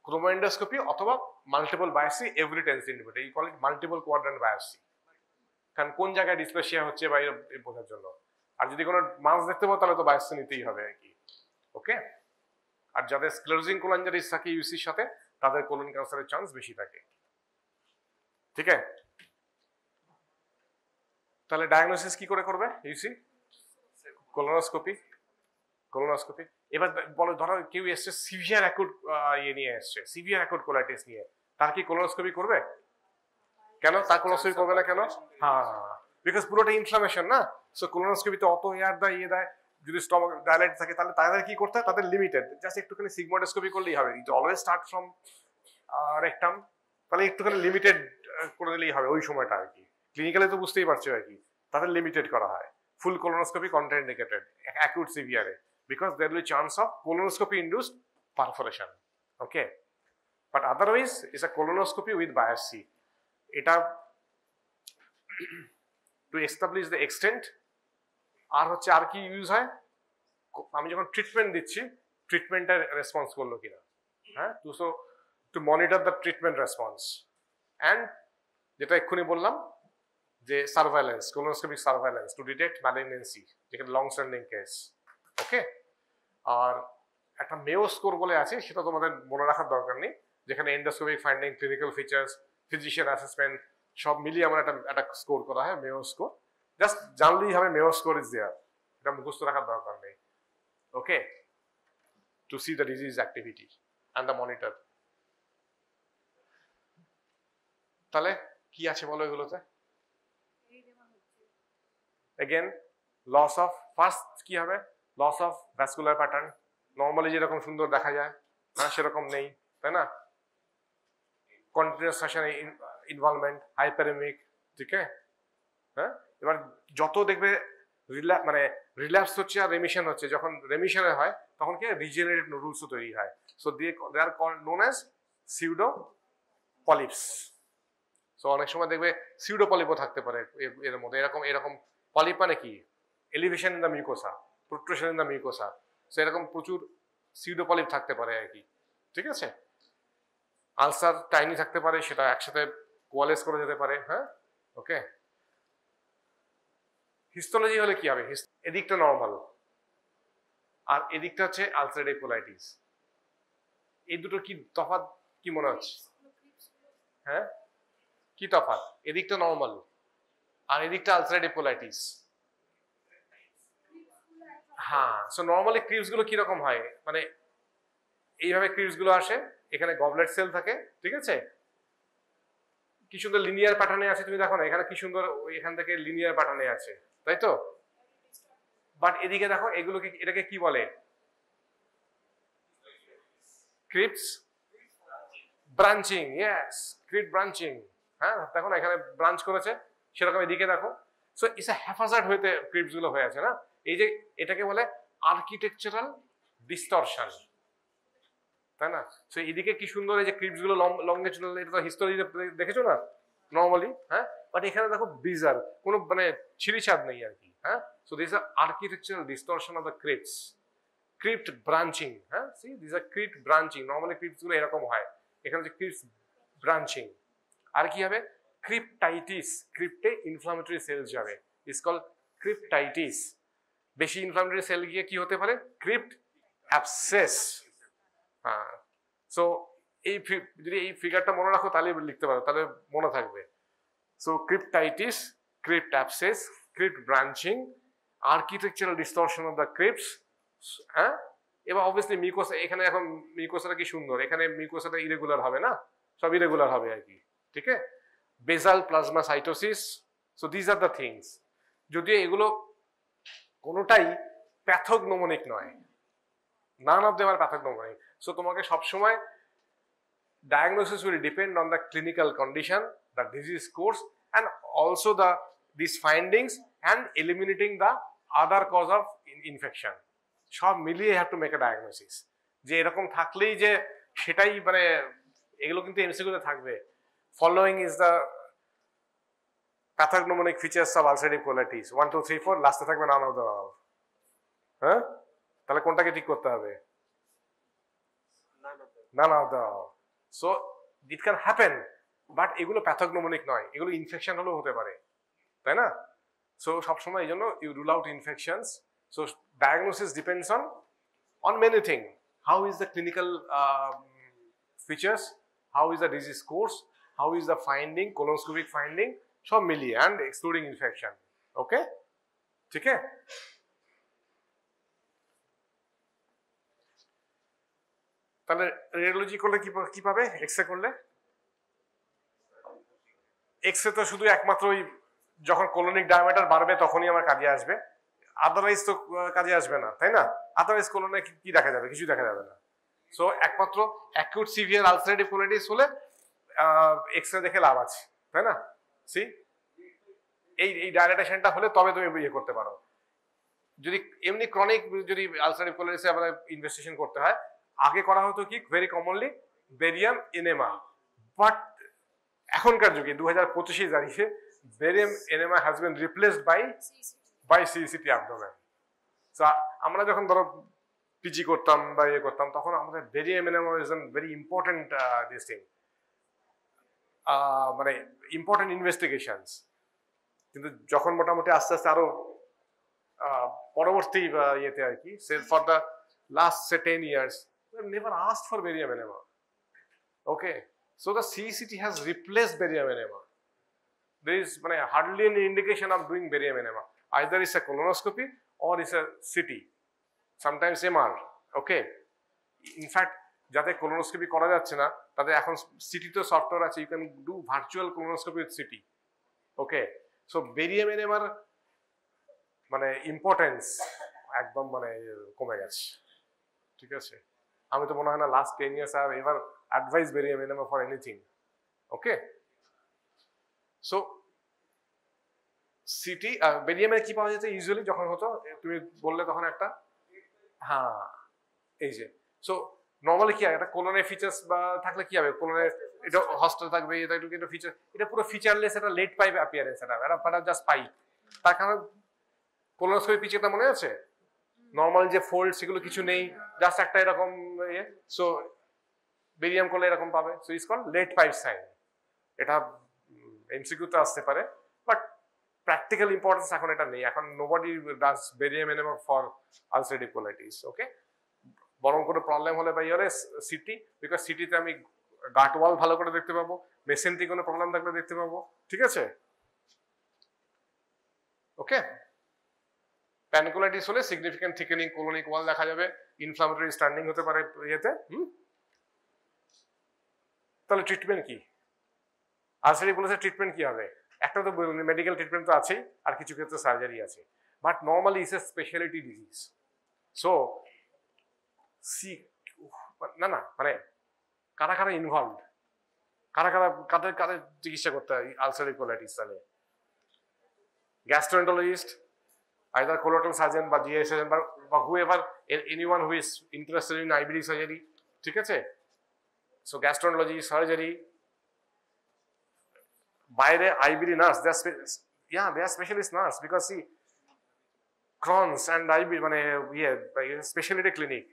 chromo endoscopy অথবা multiple biopsy every 10 centimetre, you call it multiple quadrant biopsy, কারণ কোন জায়গায় dysplasia হচ্ছে বা বোঝার জন্য। আর যদি কোনো মাস দেখতে পাও তাহলে তো বায়োপসি নিতেই হবে আর কি। ওকে, আর যাদের স্ক্লেরোজিং কোলাঞ্জাইটিস থাকে ইউসির সাথে, তাদের কোলন ক্যান্সারের চান্স বেশি থাকে। ঠিক আছে, তাহলে ডায়াগনোসিস কি করে করবে ইউসি? কোলোনোস্কোপি। কোলোনোস্কোপি। এবার বলো, ধরো কেউ এসছে সিভিয়ার অ্যাকুট নিয়ে এসছে, সিভিয়ার অ্যাকুট কোলাইটিস নিয়ে, তার কি কোলোনোস্কোপি করবে? কেন তার কোলোনোস্কোপি করবে না কেন? হ্যাঁ, বিকজ পুরোটা ইনফ্লামেশন না, সো কোলোনোস্কোপিতে অত এয়ার দেয়, যদি স্টমাক ডায়ালাইট থাকে তাহলে তাদের কি করতে হয়, তাদের লিমিটেড, জাস্ট একটুখানি সিগমোইডোস্কোপি করলেই হবে। ইট অলওয়েজ স্টার্ট ফ্রম রেকটাম, তাহলে একটুখানি লিমিটেড করে দিলেই হবে ওই সময়টা আর কি। ক্লিনিক্যালি তো বুঝতেই পারছো আর কি, তাদের লিমিটেড করা হয়। ফুল কোলোনোস্কোপি কন্ট্রাইন্ডিকেটেড অ্যাকুট সিভিয়ারে, because there will be chance of colonoscopy induced perforation. Okay, but otherwise it's a colonoscopy with biopsy. এটা টু এস্টাবলিশ দ্য এক্সটেন্ট। আর হচ্ছে আর কি ইউজ হয়, আমি যখন ট্রিটমেন্ট দিচ্ছি, ট্রিটমেন্টের রেসপন্স করলো কিনা, হ্যাঁ, to monitor the treatment response. And যেটা এক্ষুনি বললাম যে surveillance, colonoscopic surveillance to detect malignancy, যেখানে লং স্ট্যান্ডিং কেস। ওকে, আর একটা মেও স্কোর বলে আছে, সেটা তোমাদের মনে রাখার দরকার নেই, যেখানে endoscopic finding, clinical features, physician assessment সব মিলিয়ে আমার একটা স্কোর করা হয়, মেয়ো স্কোর। জাস্ট জানলেই হবে মেয়ো স্কোর ইজ দেয়ার, এটা মুখস্থ রাখার দরকার নেই। Okay, to see the disease activity and the monitor. তাহলে কি আছে বলো এগুলোতে? এগেন লস অফ, ফার্স্ট কি হবে? Loss of vascular pattern, normally যেরকম সুন্দর দেখা যায় হ্যাঁ সেরকম নেই, তাই না? কন্টিনিউয়াস সেশন ইনভলভমেন্ট, হাইপারেমিক, ঠিক আছে? হ্যাঁ, এবার যত দেখবে মানে রিল্যাপস হচ্ছে আর রেমিশন হচ্ছে, যখন রেমিশনে হয় তখন কি রিজেনারেটিভ নুডলসও তৈরি হয়। So they are known as pseudo polyps. So অনেক সময় দেখবে সিউডো পলিপও থাকতে পারে এর মধ্যে, এরকম পলিপ মানে কি? Elevation in the mucosa, protrusion in the mucosa, so এরকম প্রচুর সিউডো পলিপ থাকতে পারে আর কি, ঠিক আছে? আলসার টাইনি থাকতে পারে, সেটা একসাথে কোয়ালেস করে যেতে পারে। হ্যাঁ, ওকে। হিস্টোলজি হলে কি হবে? এদিকটা নর্মাল আর এদিকটা হচ্ছে আলসারেটিভ কোলাইটিস। এই দুটো কি তফাৎ, কি মনে হচ্ছে? হ্যাঁ, কি তফাৎ? এদিকটা নর্মাল আর এদিকটা আলসারেটিভ কোলাইটিস। হ্যাঁ, সো নর্মালি ক্রিপস গুলো কিরকম হয়, মানে এইভাবে ক্রিপস গুলো আসে, এখানে গবলেট সেল থাকে, ঠিক আছে? কি সুন্দর লিনিয়ার প্যাটার্নে আছে, তুমি দেখো না এখানে কি সুন্দর, এখান থেকে লিনিয়ার প্যাটার্নে আছে, তাই তো? বাট এদিকে দেখো এগুলো কি, এটাকে কি বলে? Crypts branching, yes, crypt branching. হ্যাঁ, দেখো না এখানে ব্রাঞ্চ করেছে, সেরকম এদিকে দেখো। সো ইটস এ হ্যাফাজার্ড হইতে ক্রিপস গুলো হয়ে আছে না, এই যে এটাকে বলে আর্কিটেকচারাল ডিস্টরশন, তাই না? সো এদিকে কি সুন্দর এই যে ক্রিপস গুলো লংগিটিউডাল, এটা তো হিস্টোরিতে দেখেছো না নরমালি, হ্যাঁ? বাট এখানে দেখো বিজার, কোনো মানে ছিঁড়িছাড় নেই আর কি, হ্যাঁ? So this are architectural distortion of the crypts, crypt branching. হ্যাঁ, see this are crypt branching, normally crypts গুলো এরকম হয়, এখানে যে ক্রিপস ব্রাঞ্চিং। আর কি হবে? ক্রিপ্টাইটিস, ক্রিপ্টে ইনফ্লামেটরি সেলস যাবে, ইজ কল্ড ক্রিপ্টাইটিস। বেশি ইনফ্লামেটরি সেল গিয়ে কি হতে পারে? Crypt abscess. হ্যাঁ, সো এই যদি এই ফিগারটা মনে রাখো তাহলে লিখতে পারো, তাহলে মনে থাকবে। So cryptitis, crypt abscess, crypt branching, architectural distortion of the crypts. হ্যাঁ, এবার অবভিয়াসলি মিউকোসা, এখানে এখন মিউকোসাটা কি সুন্দর, এখানে মিউকোসাটা ইরেগুলার হবে না, সব ইরেগুলার হবে আর কি, ঠিক আছে? Basal plasma cytosis. So this are the things. যদিও এগুলো কোনোটাই প্যাথোগনোমোনিক নয়, none of them are pathognomonic. So তোমাকে সবসময় diagnosis will depend on the clinical condition, the disease course, and also these findings and eliminating the other cause of infection. সব মিলিয়ে have to make a diagnosis. যে এরকম থাকলেই যে সেটাই মানে, এগুলো কিন্তু এমসিকিউতে থাকবে। Following is the pathognomonic features of ulcerative colitis. 1 2 3 4 লাস্টে থাকবে none of the above. হ্যাঁ, তাহলে কোনটাকে ঠিক করতে হবে? none of the above. So it can happen, but এগুলো প্যাথোগনোমনিক নয়, এগুলো ইনফেকশন হলেও হতে পারে, তাই না? সো সবসময় এই জন্য you rule out infections. So diagnosis depends on many things. How is the clinical features, how is the disease course, how is the finding, colonoscopic finding, সব মিলিয়ে, and excluding infection. ওকে, ঠিক আছে? তাহলে রেডিওলজি করলে কি পাবে? এক্সরে করলে x-ray তো শুধু একমাত্র ওই যখন কোলোনিক ডায়ামিটার বাড়বে তখনই আমার কাজে আসবে, আদারওয়াইজ তো কাজে আসবে না, তাই না? আদারওয়াইজ কোলোনে কি দেখা যাবে? কিছু দেখা যাবে না। সো একমাত্র অ্যাকিউট সিভিয়ার আলসারেটিভ কোলাইটিস হলে এক্সরে দেখে লাভ আছে, তাই না? সি এই ডায়ালাটেশনটা হলে তবে তুমি ইয়ে করতে পারো। যদি এমনি ক্রনিক যদি আলসারেটিভ কোলাইটিসে আমরা ইনভেস্টিগেশন করতে হয়, আগে করা হতো কি very commonly barium enema, but এখনকার যুগে 2025-এ দাঁড়িয়ে barium enema has been replaced by CECT abdomen. So আমরা যখন ধরো পিজি করতাম বা ইয়ে করতাম তখন আমাদের barium enema is an very important this thing, মানে ইম্পর্টেন্ট ইনভেস্টিগেশনস। কিন্তু যখন মোটামুটি আস্তে আস্তে আরো পরবর্তী ইয়েতে আর কি, for the last 10 years never asked for barium enema. Okay, so the CCT has replaced barium enema. There is hardly any indication of doing barium enema. Either it's a colonoscopy or it's a CT, sometimes MR. Okay, in fact, যাতে colonoscopy করা যাচ্ছে না তাদের এখন city তো software আছে, you can do virtual colonoscopy with CT. Okay, so barium enema importance একদম কমে গেছে, ঠিক আছে। আমি তো মনে হয় না last 10 years I have ever advised barium enema for anything. Okay, so CT বেরিয়ামের কি পাওয়া যেত ইউজুয়ালি যখন হতো, তুমি বললে তখন একটা, হ্যাঁ এই যে, সো নরমালি কি একটা কোলনের ফিচার্স বা থাকলে কি হবে, কোলনের এটা হস্টেল থাকবে, এটা একটু একটা ফিচার, এটা পুরো ফিচারলেস, এটা লেট পাইপ অ্যাপিয়ারেন্স, এটা জাস্ট পাইপ। তার কারণে কোলোনোস্কোপি পিচেটা মনে আছে, নরমাল যে ফোল্ড সেগুলো কিছু নেই, জাস্ট একটা এরকম ইয়ে, সো বেরিয়াম করলে এরকম পাবে, so it's called lead pipe sign. এটা এমসিকিউতে আসতে পারে, বাট practical importance এখন এটা নেই, এখন nobody does barium enema for ulcerative colitis. ওকে, বরং কোনো প্রবলেম হলে বা ইয়ারে সিটি, বিকজ সিটিতে আমি গাট ওয়াল ভালো করে দেখতে পাবো, মেসেন্ট্রিক কোনো প্রবলেম থাকলে দেখতে পাবো, ঠিক আছে। ওকে, প্যানকোলাইটিস হলে সিগনিফিক্যান্ট থিকেনিং কোলোনিক ওয়াল দেখা যাবে, ইনফ্লামেটরি স্ট্যান্ডিং হতে পারে ইয়েতে। তাহলে ট্রিটমেন্ট কি, আলসারেটিভ কোলাইটিসের ট্রিটমেন্ট কি হবে? একটা তো মেডিকেল ট্রিটমেন্ট তো আছেই, আর কিছু ক্ষেত্রে সার্জারি আছে, but normally it's a speciality disease. So না কারা কারা ইনভলভ, কাদের কাদের চিকিৎসা করতে হয় আলসারেটিভ কোলাইটিস? তাহলে গ্যাস্ট্রোএন্টারোলজিস্ট, আইদার কোলোরেক্টাল সার্জন বা জিআই সার্জন বা whoever, anyone who is interested in IBD surgery, ঠিক আছে। সো গ্যাস্ট্রোএন্টারোলজি, সার্জারি, বাইরে IBD nurse, they are specialist nurse, because see Crohn's and IBD speciality clinic,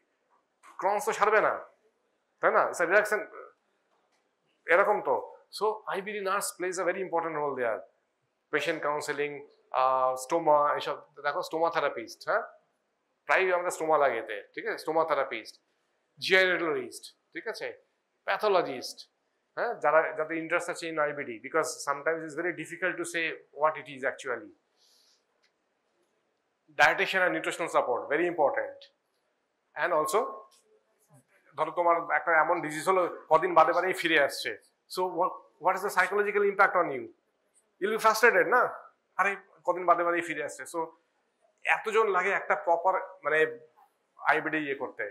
Crohn's তো সারবে না, তাই না, ইটস আ রিয়াকশন এরকম তো। So IBD nurse plays a very important role there, patient counselling, stoma, এসব দেখো, স্টোমা থেরাপিস্ট, হ্যাঁ প্রায় আমাদের স্টোমা লাগে এতে, ঠিক আছে, স্টোমা থেরাপিস্ট, জিআইনেটোলজিস্ট, ঠিক আছে, প্যাথোলজিস্ট, হ্যাঁ যাদের ইন্টারেস্ট আছে in IBD, because sometimes it's very difficult to say what it is actually. Dietician and nutritional support very important. And also ধরো তোমার একটা এমন ডিজিজ হলো কদিন বাদে বাদেই ফিরে আসছে, so what is the psychological impact on you? You'll be frustrated না, আরে কদিন বাদে বাদেই ফিরে আসছে। সো এতজন লাগে একটা প্রপার আইবিডি ইয়ে করতে,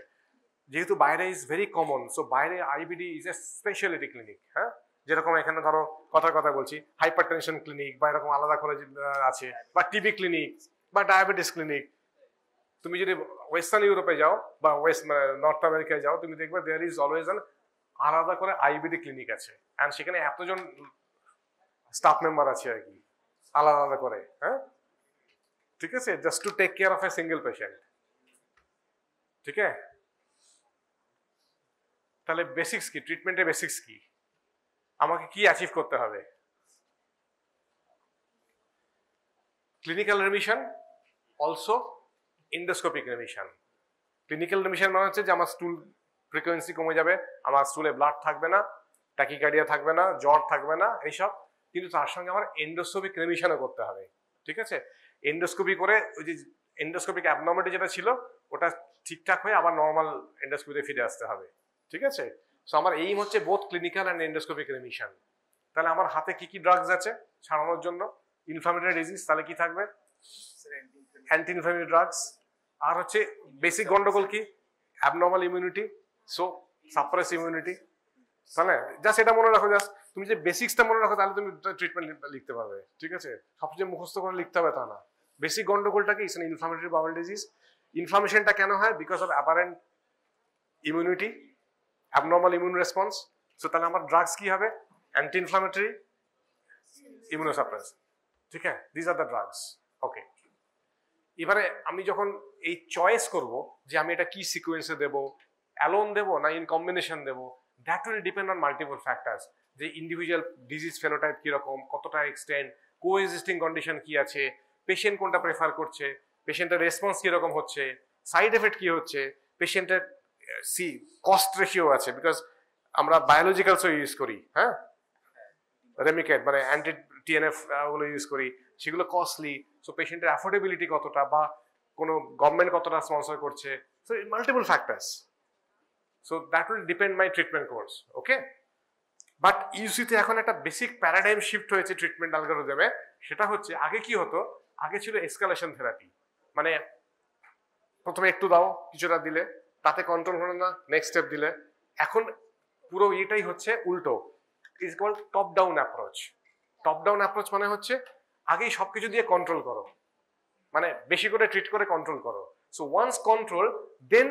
যেহেতু বাইরে ইজ ভেরি কমন, সো বাইরে IBD is a speciality clinic. হ্যাঁ, যেরকম এখানে ধরো কথা বলছি, হাইপার টেনশন ক্লিনিক বা এরকম আলাদা করে আছে, বা টিবি ক্লিনিক বা ডায়াবেটিস ক্লিনিক। তুমি যদি ওয়েস্টার্ন ইউরোপে যাও বা নর্থ আমেরিকায় যাও, তুমি দেখবে দেয়ার ইজ অলওয়েজ অ্যান আলাদা করে আইবিডি ক্লিনিক আছে, অ্যান্ড সেখানে এতজন স্টাফ মেম্বার আছে আর কি, আলাদা আলাদা করে, হ্যাঁ ঠিক আছে, just to take care of a single patient. ঠিক আছে, তাহলে বেসিক্স কি, ট্রিটমেন্টের বেসিক্স কি, আমাকে কি অ্যাচিভ করতে হবে? Clinical remission, also endoscopic remission. Clinical remission মানে হচ্ছে যে আমার স্টুল ফ্রিকোয়েন্সি কমে যাবে, আমার স্টুলে ব্লাড থাকবে না, ট্যাকিকার্ডিয়া থাকবে না, জ্বর থাকবে না, এইসব। কিন্তু তার সঙ্গে আমার এন্ডোস্কোপিক রিমিশনও করতে হবে, ঠিক আছে। এন্ডোস্কোপি করে ওই যে এন্ডোস্কোপিক অ্যাবনর্মালিটি যেটা ছিল ওটা ঠিকঠাক হয়ে আবার নর্মাল এন্ডোস্কোপিতে ফিরে আসতে হবে, ঠিক আছে। সো আমার এইম হচ্ছে both clinical and endoscopic remission. তাহলে আমার হাতে কি কি ড্রাগস আছে সারানোর জন্য? ইনফ্লামেটরি ডিজিজ, তাহলে কি থাকবে? Anti inflammatory drugs. আর হচ্ছে বেসিক গন্ডগোল কি? Abnormal immunity, so suppress immunity. তাহলে জাস্ট এটা মনে রাখো, জাস্ট তুমি যে বেসিক্সটা মনে রাখো, তাহলে তুমি ট্রিটমেন্ট লিখতে পারবে, ঠিক আছে। সবচেয়ে মুখস্থ করে লিখতে হবে তা না। বেসিক গন্ডগোলটা কি? It's an inflammatory bowel disease. ইনফ্লামেশনটা কেন হয়? Because of apparent immunity, abnormal immune response. So তাহলে আমার ড্রাগস কি হবে? অ্যান্টি ইনফ্লামেটরি, ইমিউনোসাপ্রেস, ঠিক আছে, দিস আর দ্য ড্রাগস। ওকে, এবারে আমি যখন এই চয়েস করব যে আমি এটা কি সিকোয়েন্সে দেবো, অ্যালোন দেবো না ইন কম্বিনেশন দেবো, that will depend on multiple factors. যে ইন্ডিভিজুয়াল ডিজিজ ফেনোটাইপ কিরকম, কতটা এক্সটেন্ড, কোএক্সিস্টিং কন্ডিশন কি আছে, পেশেন্ট কোনটা প্রেফার করছে, পেশেন্টের রেসপন্স কিরকম হচ্ছে, সাইড এফেক্ট কি হচ্ছে, পেশেন্টের কস্ট রেশিও আছে, বিকজ আমরা বায়োলজিক্যালসও ইউজ করি, হ্যাঁ, রেমিকেট মানে অ্যান্টি টিএনএফ গুলো ইউজ করি, সেগুলো কস্টলি। সো পেশেন্টের অ্যাফোর্ডেবিলিটি কতটা, বা কোনো গভর্নমেন্ট কতটা স্পন্সর করছে, so multiple factors, so that will depend my treatment course. Okay, but ইউসিতে এখন একটা বেসিক প্যারাডাইম শিফট হয়েছে ট্রিটমেন্ট অ্যালগরিদমে। সেটা হচ্ছে, আগে কি হতো, আগে ছিল এসকালেশন থেরাপি, মানে প্রথমে একটু দাও, কিছুটা দিলে, তাতে কন্ট্রোল হলো না, নেক্সট স্টেপ দিলে। এখন পুরো এটাই হচ্ছে উল্টো, is called top down approach. Top down approach মানে হচ্ছে আগেই সবকিছু দিয়ে কন্ট্রোল করো, মানে বেশি করে ট্রিট করে কন্ট্রোল করো। So once control then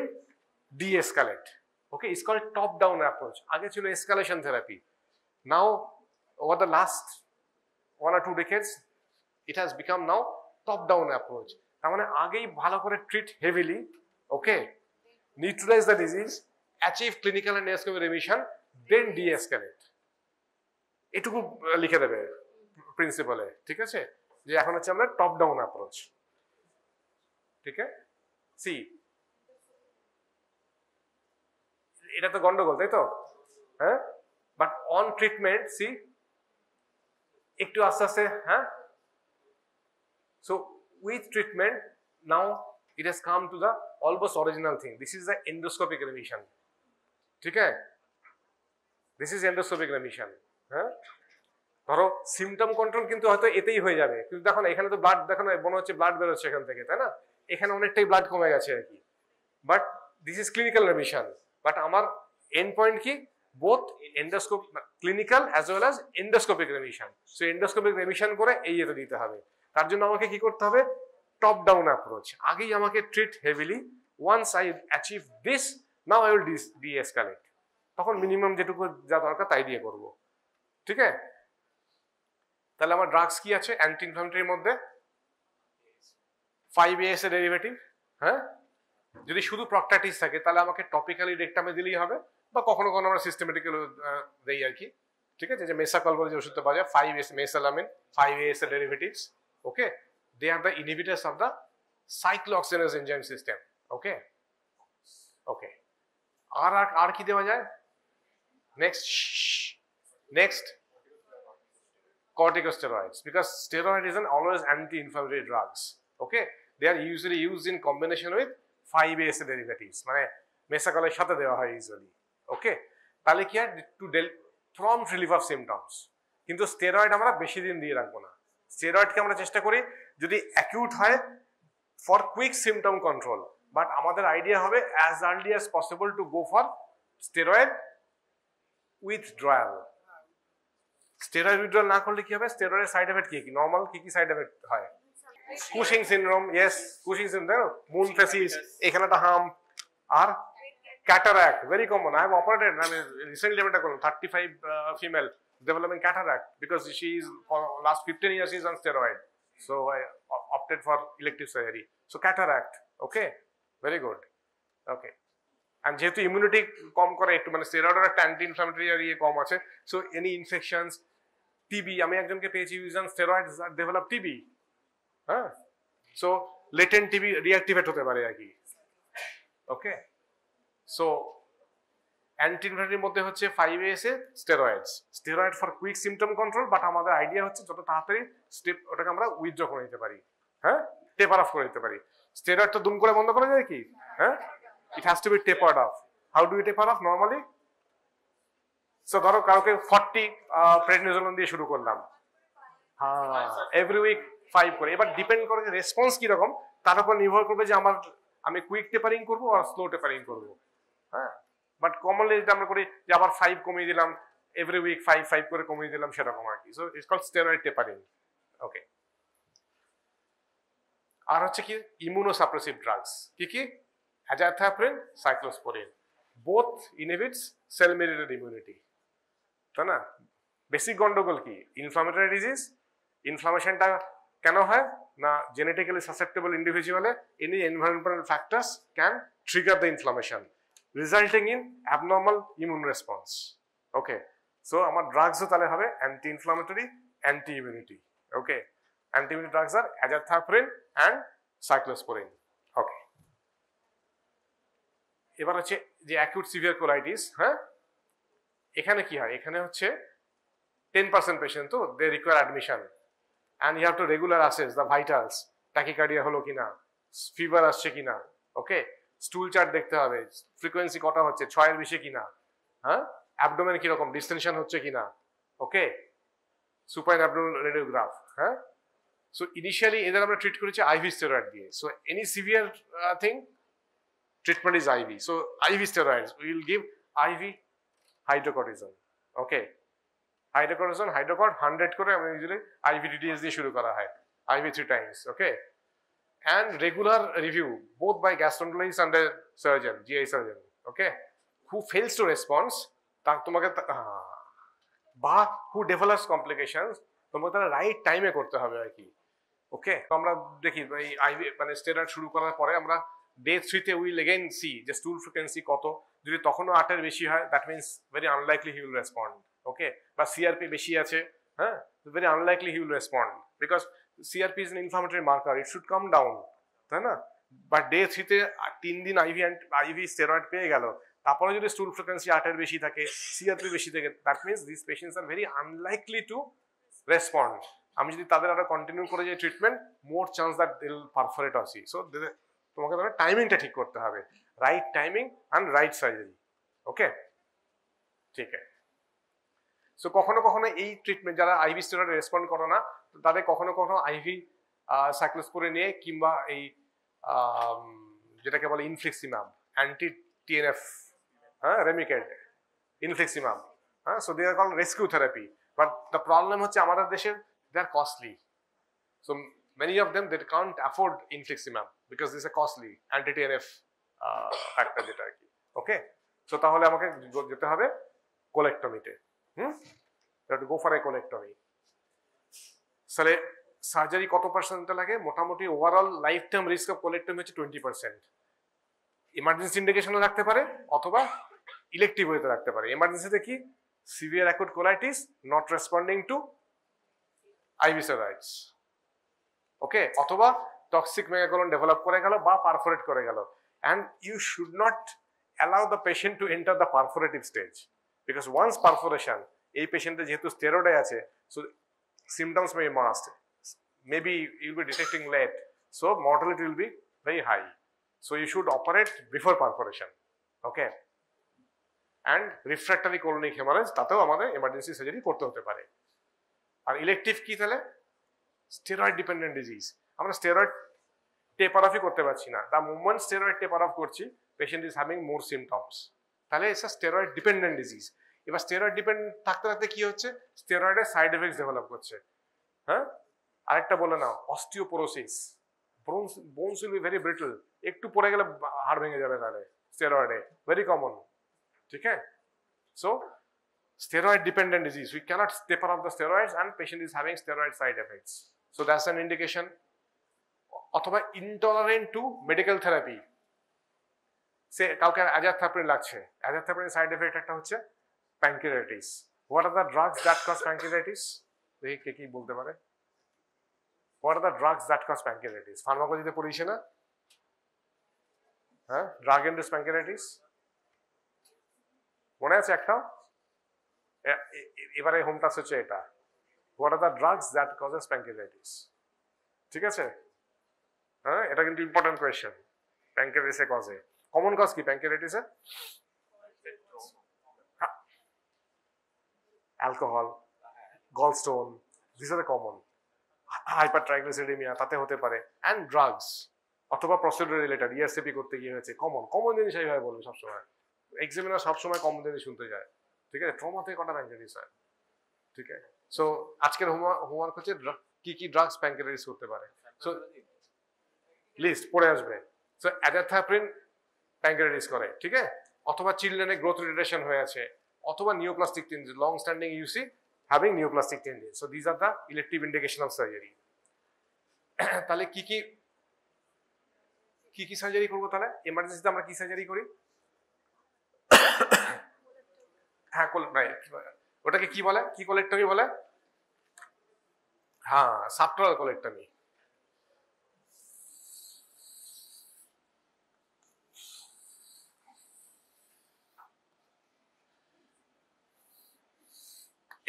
de-escalate. Okay, it's called top down approach. আগে ছিল escalation therapy. Now over the last 1 or 2 decades it has become now top down approach. তার মানে আগেই ভালো করে treat heavily, okay, neutralize the disease, achieve clinical and endoscopic remission, then de-escalate. এটুকু লিখে দেবে প্রিন্সিপালে, ঠিক আছে, যে এখন হচ্ছে আমরা টপ ডাউন অ্যাপ্রোচ। ঠিক আছে, সি এটা তো গন্ডগোল, তাই তো, হ্যাঁ, বাট অন ট্রিটমেন্ট সি একটু আস্তে আস্তে, হ্যাঁ। So with treatment now it has come to the almost original thing, this is the endoscopic remission. ঠিক আছে, দিস ইজ এন্ডোস্কোপিক রেমিশন। হ্যাঁ, ধরো সিমটম কন্ট্রোল কিন্তু হয়তো এতেই হয়ে যাবে, কিন্তু দেখো না এখানে তো ব্লাড, দেখো না মনে হচ্ছে ব্লাড বেরোচ্ছে এখান থেকে, তাই না, এখানে অনেকটাই ব্লাড কমে গেছে আর কি, but this is clinical remission. But আমার এন্ড পয়েন্ট কি, both endoscope clinical as well as endoscopic remission. So endoscopic remission করে এই এটা দিতে হবে। তার জন্য আমাকে কি করতে হবে, টপ ডাউন অ্যাপ্রোচ। আগেই আমাকে treat heavily, once I achieve this now I will de-escalate. তখন মিনিমাম যেটুকু যা দরকার তাই দিয়ে করবো। ঠিক আছে, তাহলে আমার ড্রাগস কি আছে অ্যান্টি ইনফ্লামেটরির মধ্যে, 5AS এর ডেরিভেটিভ। হ্যাঁ, যদি শুধু প্রক্টাইটিস থাকে তাহলে আমাকে টপিক্যালি রেকটামে দিলেই হবে, বা কখনো কখনো আমরা সিস্টেমেটিক্যালি দেই আর কি। ঠিক আছে, যে মেসাকল বলে যে ওষুধটা পাওয়া যায়, 5AS মেসালামিন, 5AS এর derivatives. Okay, they are the inhibitors of the cyclooxygenase enzyme system. Okay, okay, আর কি দেওয়া যায়, next corticosteroids, because steroid is an always anti-inflammatory drugs. Okay, they are usually used in combination with 5AS derivatives, মানে মেসাকলের সাথে দেওয়া হয় usually. ওকে, তাহলে কি হয়, to prompt relief of symptoms। কিন্তু স্টেরয়েড আমরা বেশি দিন দিয়ে রাখবো না। স্টেরয়েডকে আমরা চেষ্টা করি যদি অ্যাকিউট হয় for quick symptom control, but আমাদের আইডিয়া হবে as early as possible to go for steroid withdrawal. Steroid withdrawal না করলে কি হবে, স্টেরয়েডের সাইড এফেক্ট কি কি, নরমাল কি কি সাইড এফেক্ট হয়, Cushing syndrome, yes Cushing syndrome, moon facies, এখানে একটা হাম, আর cataract, very common. I have operated, আমি রিসেন্টলি এটা করলাম, 35 female developing cataract because she is for last 15 years she is on steroid, so I opted for elective surgery. So cataract, okay, very good, okay. And যেহেতু immunity কম করে একটু, মানে স্টেরয়েডের একটা anti inflammatory ইয়ে কম আছে, সো এনি ইনফেকশনস, টিবি, আমি একজনকে পেয়েছি ইউজ অন স্টেরয়েডস আর ডেভেলপ টিবি। হ্যাঁ, সো লেটেন্ট টিবি রিঅ্যাক্টিভেট হতে পারে আর কি। ওকে, সো অ্যান্টি ইনফ্লামেটরির মধ্যে হচ্ছে 5AS A steroids, steroid for quick symptom control, but আমাদের আইডিয়া হচ্ছে যত তাড়াতাড়ি স্টেপ ওটাকে আমরা উইথড্র করে নিতে পারি, হ্যাঁ, টেপার অফ করে নিতে পারি। স্টেরয়েড তো দুম করে বন্ধ করা যায় কি, হ্যাঁ, it has to be tapered off. How do you taper off normally? So ধরো কাউকে 40 prednisolone দিয়ে শুরু করলাম, হ্যাঁ, এভরি উইক 5 করে। এবার ডিপেন্ড করে যে রেসপন্স কি রকম, তার উপর নির্ভর করবে যে আমি কুইক টেপারিং করবো আর স্লো টেপারিং করবো। হ্যাঁ, বাট কমনলি যেটা আমরা করি যে আবার 5 কমিয়ে দিলাম, এভরি উইক 5 করে কমিয়ে দিলাম, সেরকম আর কি। So it's called steroid tapering. Okay, আর হচ্ছে কি ইমিউনোসাপ্রেসিভ ড্রাগস, কি কি, azathioprine, cyclosporine, both inhibits cell mediated immunity, তাই না। বেসিক গন্ডগোল কি, ইনফ্লামেটরি ডিজিজ, ইনফ্লামেশনটা কেন হয় না, জেনেটিক্যালি সাসেপ্টেবল ইন্ডিভিজুয়ালে any environmental factors can trigger the inflammation resulting in abnormal immune response. Okay, so আমার ড্রাগসও তাহলে হবে anti inflammatory, anti immunity. Okay, anti immunity drugs are azathioprine and cyclosporine। Okay, এবার হচ্ছে যে অ্যাকিউট সিভিয়ার কোলাইটিস। হ্যাঁ, এখানে কি হয়, এখানে হচ্ছে 10% পেশেন্ট, তো they require admission and you have to regular assess the vitals, tachycardia হলো কিনা, ফিভার আসছে কিনা, ওকে, স্টুল চার্ট দেখতে হবে, ফ্রিকোয়েন্সি কটা হচ্ছে, 6-এর বেশি কিনা, হ্যাঁ, অ্যাবডোমেন কিরকম, ডিস্টেনশন হচ্ছে কিনা, ওকে, সুপাইন অ্যাবডোমিনাল রেডিওগ্রাফ, হ্যাঁ। সো ইনিশিয়ালি এদের আমরা ট্রিট করেছি আইভি স্টেরয়েড দিয়ে। So any severe thing, treatment is IV. So IV steroids, we will give IV hydrocortisone. Okay, hydrocortisone, hydrocort 100 করে আমরা ইউজুয়ালি IV DDS দিয়ে শুরু করা হয়, IV 3 times. Okay, and regular review both by gastroenterologist and the surgeon, GI surgeon. Okay, who fails to respond, তার তোমাকে বা who develops complications, তোমাকে তারা রাইট টাইমে করতে হবে আর কি। ওকে, তো আমরা দেখি এই IV মানে স্টেরয়েড শুরু করার পরে আমরা ডে 3-তে উইল এগেইন সি যে স্টুল ফ্রিকোয়েন্সি কত, যদি তখনও 8-এর বেশি হয় that means very unlikely he will respond. Okay, বা সিআরপি বেশি আছে, হ্যাঁ, very unlikely he will respond because CRP is an inflammatory marker, it should come down, তাই না? বাট ডে 3-তে 3 দিন আইভি স্টেরয়েড পেয়ে গেল, তারপরে যদি স্টুল ফ্রিকোয়েন্সি 8-এর বেশি থাকে, সিআরপি বেশি থাকে, that means this patients are very unlikely to respond. আমি যদি তাদের আরো কন্টিনিউ করে যাই treatment, more chance that they will perforate আসি। সো তোমাকে ধরো টাইমিংটা ঠিক করতে হবে, right timing and right surgery. Okay, ঠিক আছে। সো কখনো কখনো এই ট্রিটমেন্ট যারা আইভি স্টেরয়েড রেসপন্ড করে না, তাদের কখনো কখনো আইভি সাইক্লোস্পোরিন নিয়ে কিংবা এই যেটাকে বলে ইনফ্লিক্সিমাব, অ্যান্টি টিএনএফ, হ্যাঁ, রেমিকেড, ইনফ্লিক্সিমাব, হ্যাঁ, so they are called rescue therapy. But the problem হচ্ছে আমাদের দেশে they are costly, so many of them they can't afford infliximab because this is a costly anti-TNF factor যেটা আর কি। ওকে, so তাহলে আমাকে যেতে হবে কোলেক্টমিতে। to go for a colectomy. তাহলে সার্জারি কত পার্সেন্ট লাগে? মোটামুটি overall life time risk of colectomy হচ্ছে 20%। ইমার্জেন্সি ইন্ডিকেশনও রাখতে পারে অথবা ইলেকটিভ ওয়েতে রাখতে পারে। এমার্জেন্সিতে কি? Severe acute colitis not responding to IV steroids, okay, অথবা টক্সিক মেগাকোলন ডেভেলপ করে গেল বা পারফোরেট করে গেল, and you should not allow the patient to enter the perforative stage because once perforation, এই পেশেন্টে যেহেতু স্টেরয়েডে আছে, so symptoms may mask, maybe you'll be detecting late, so mortality will be very high, so you should operate before perforation. Okay, and refractory colonic hemorrhage, তাতেও আমাদের emergency surgery করতে হতে পারে। আর elective কি তাহলে? স্টেরয়েড ডিপেন্ডেন্ট ডিজিজ, আমরা steroid taper অফই করতে পারছি না, the moment steroid taper off করছি patient is having more symptoms, তাহলে it's a steroid dependent disease. এবার স্টেরয়েড ডিপেন্ডেন্ট থাকতে থাকতে কি হচ্ছে? স্টেরয়েডের সাইড এফেক্টস ডেভেলপ করছে, হ্যাঁ। আরেকটা বলে নাও, osteoporosis, bones will be very brittle, একটু পড়ে গেলে হাড় ভেঙে যাবে, তাহলে স্টেরয়েডে ভেরি কমন, ঠিক আছে। So steroid dependent disease, we cannot taper off the steroids and patient is having steroid side effects, so that's an indication. অথবা intolerant to medical therapy, সে কাউকে azathioprine লাগছে, azathioprine সাইড এফেক্ট একটা হচ্ছে pancreatitis. What are the drugs that cause pancreatitis? দেখি কে কি বলতে পারে। What are the drugs that cause pancreatitis? ফার্মাকোলজিতে পড়িয়েছে না, হ্যাঁ, ড্রাগ ইনডিউসড pancreatitis মনে আছে একটা? এবারে হোম টাস্ক হচ্ছে এটা, what are the drugs that causes pancreatitis, ঠিক আছে, হ্যাঁ, এটা কিন্তু ইম্পর্টেন্ট কোয়েশ্চেন। প্যানক্রিয়াটাইটিসে কজে কমন কজ কি প্যানক্রিয়াটাইটিসে? Alcohol, gallstone, this are the common. Hypertriglyceridaemia তাতে হতে পারে, অ্যান্ড ড্রাগস অথবা প্রসিডিউর রিলেটেড, ইএসসিপি করতে গিয়ে হয়েছে, কমন জিনিস এইভাবে বলবে সবসময়, এক্সামিনার সবসময় কমন জিনিস শুনতে যায়, ঠিক আছে। ট্রমা থেকে কটা প্যানক্রিয়াটাইটিস হয়, ঠিক আছে। সো আজকের হোমওয়ার্ক হচ্ছে কি কি ড্রাগস প্যানক্রিয়াটাইটিস করতে পারে, সো লিস্ট পড়ে আসবে। সো অ্যাজাথিওপ্রিন প্যানক্রিয়াটাইটিস করে, ঠিক আছে, অথবা চিলড্রেনের গ্রোথ রিটার্ডেশন হয়ে আছে, অথবা neoplastic tendency, long standing UC having neoplastic tendency, so this are the elective indication of surgery. তাহলে কি কি সার্জারি করবো? তাহলে এমার্জেন্সিতে আমরা কি সার্জারি করি? হ্যাঁ, ওটাকে কি বলে? কি কোলেক্টমি বলে? হ্যাঁ, সাবটোরাল কোলেক্টমি।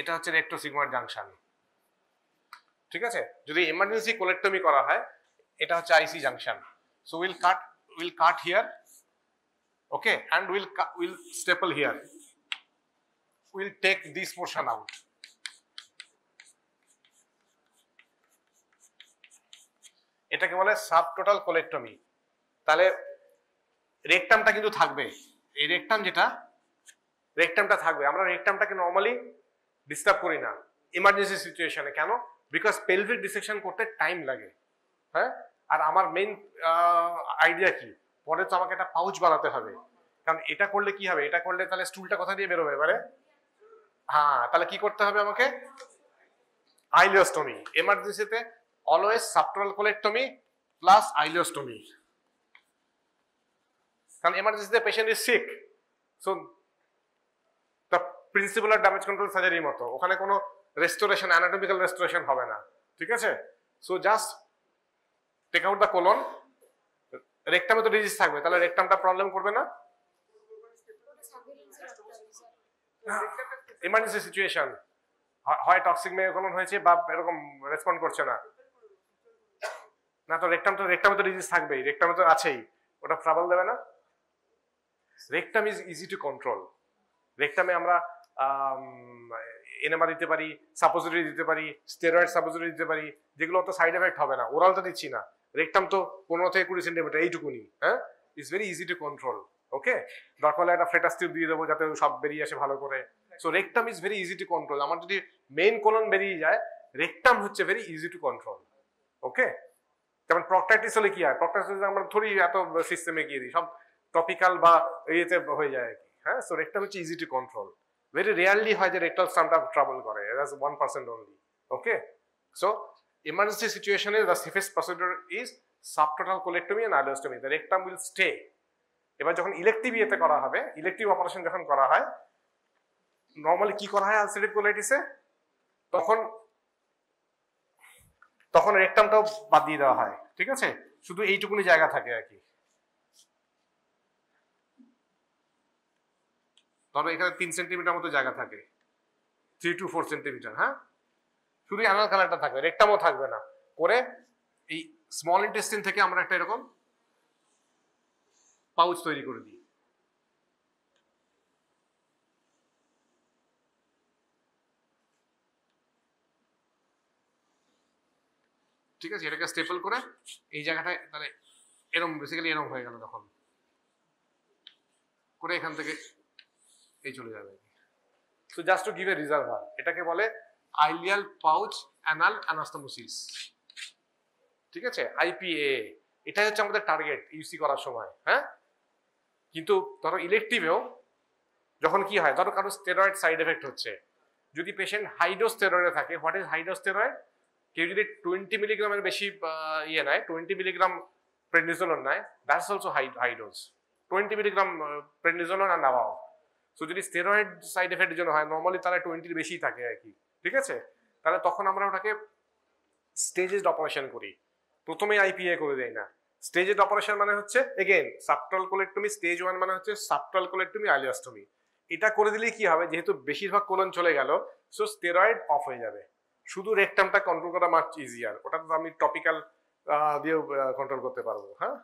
এটা হচ্ছে রেক্টোসিগময়েড জাংশন। ঠিক আছে, যদি এমার্জেন্সি কোলেক্টমি করা হয় এটা হচ্ছে IC junction. So will cut here, okay, and we'll staple here. We'll take this portion out. এটাকে বলে সাবটোটাল কোলেক্টমি। তাহলে রেকটামটা কিন্তু থাকবে, এই রেকটামটা থাকবে। আমরা রেকটামটাকে নরমালি ডিস্টার্ব করি না ইমার্জেন্সি সিচুয়েশনে। কেন? বিকজ পেলভিক ডিসেকশন করতে টাইম লাগে। হ্যাঁ, আর আমার মেইন আইডিয়া কি, পরে তো আমাকে একটা পাউচ বানাতে হবে। কারণ এটা করলে কি হবে, এটা করলে তাহলে স্টুলটা কোথা দিয়ে বেরোবে এবারে? হ্যাঁ, তাহলে কি করতে হবে আমাকে? আইলিওস্টমি। এমার্জেন্সিতে always subtotal colectomy plus ileostomy. কারণ এমার্জেন্সিতে patient is sick, so the principle of damage control সার্জারির মতো ওখানে কোনো রেস্টোরেশন, অ্যানাটমিক্যাল রেস্টোরেশন হবে না। ঠিক আছে, so just take out the colon. রেকটামে তো ডিজিজ থাকবে, তাহলে রেকটামটা প্রবলেম করবে না। ইমার্জেন্সি সিচুয়েশন হয় টক্সিক মেয়োকোলন হয়েছে বা এরকম রেসপন্ড করছে না, না তো রেকটামে তো ডিজিজ থাকবেই, রেকটামে তো আছেই, ওটা ট্রাবল দেবে না। Rectum is easy to control. রেকটামে আমরা এনেমা দিতে পারি, সাপোজিটরি দিতে পারি, স্টেরয়েড সাপোজিটরি দিতে পারি, যেগুলো অত সাইড এফেক্ট হবে না। ওরাল তো দিচ্ছি না। রেকটাম তো 15 থেকে 20 সেন্টিমিটার, এইটুকুনি। হ্যাঁ, it's very easy to control. Okay, দরকার হলে একটা ফেটাস টিউব দিয়ে দেবো যাতে সব বেরিয়ে আসে ভালো করে। So rectum is very easy to control. আমার যদি মেইন কোলন বেরিয়ে যায়, রেকটাম হচ্ছে ভেরি ইজি টু কন্ট্রোল। ওকে, যেমন প্রক্টাইটিস হলে কি হয়, প্রক্টাইটিস আমরা থোড়ি এত সিস্টেমে গিয়ে দিই, সব টপিক্যাল বা ইয়েতে হয়ে যায় আর কি। হ্যাঁ, সো রেকটাম হচ্ছে easy to control. Very rarely হয় যে রেকটাল স্টামটা ট্রাবল করে, that's 1% only. Okay, so emergency situation is the safest procedure is subtotal colectomy and ileostomy. The rectum will stay. এবার যখন ইলেকটিভ ইয়েতে করা হবে, ইলেকটিভ অপারেশন যখন করা হয়, নরমালি কি করা হয় আলসারেটিভ কোলাইটিসে, তখন রেকটামটাও বাদ দিয়ে দেওয়া হয়। ঠিক আছে, শুধু এইটুকুনি জায়গা থাকে আর কি। ধরো এখানে 3 সেন্টিমিটার মতো জায়গা থাকে, 3 to 4 সেন্টিমিটার। হ্যাঁ, শুধু অ্যানাল কানালটা থাকবে, রেকটামও থাকবে না। করে এই স্মল ইন্টেস্টিন থেকে আমরা একটা এরকম পাউচ তৈরি করে দিই। ঠিক আছে, এটাকে স্টেপল করে এই জায়গাটায়, তাহলে এরকম বেসিক্যালি এরকম হয়ে গেল, তখন করে এখান থেকে এই চলে যাবে। So just to give a reservoir, এটাকে বলে আইলিয়াল পাউচ অ্যানাল অ্যানাস্টোমোসিস। ঠিক আছে, আইপিএ, এটাই হচ্ছে আমাদের টার্গেট ইউসি করার সময়। হ্যাঁ, কিন্তু ধরো ইলেকটিভেও যখন কি হয়, ধরো কারো স্টেরয়েড সাইড এফেক্ট হচ্ছে, যদি পেশেন্ট হাইডোজ স্টেরয়েডে থাকে, হোয়াট ইজ হাইডোজ স্টেরয়েড? কেউ যদি 20 মিলিগ্রামের বেশি ইয়ে নেয়, 20 মিলিগ্রাম প্রেডনিজোলন নেয়, that's also high dose. 20 milligram prednisolone আর নাওয়াও। সো যদি স্টেরয়েড সাইড এফেক্টের জন্য হয়, নর্মালি তারা 20-র বেশি থাকে আর কি। ঠিক আছে, তাহলে তখন আমরা ওটাকে স্টেজেড অপারেশন করি, প্রথমে আইপিএ করে দেই না। স্টেজেড অপারেশন মানে হচ্ছে এগেইন সাবটোটাল কোলেক্টমি, স্টেজ 1 মানে হচ্ছে সাবটোটাল কোলেক্টমি আইলিওস্টমি। এটা করে দিলে কি হবে, যেহেতু বেশিরভাগ কোলন চলে গেল, সো স্টেরয়েড অফ হয়ে যাবে, শুধু রেকটামটা কন্ট্রোল করা মাচ ইজিয়ার। ওটা তো আমি টপিক্যাল দিয়েও কন্ট্রোল করতে পারবো। হ্যাঁ,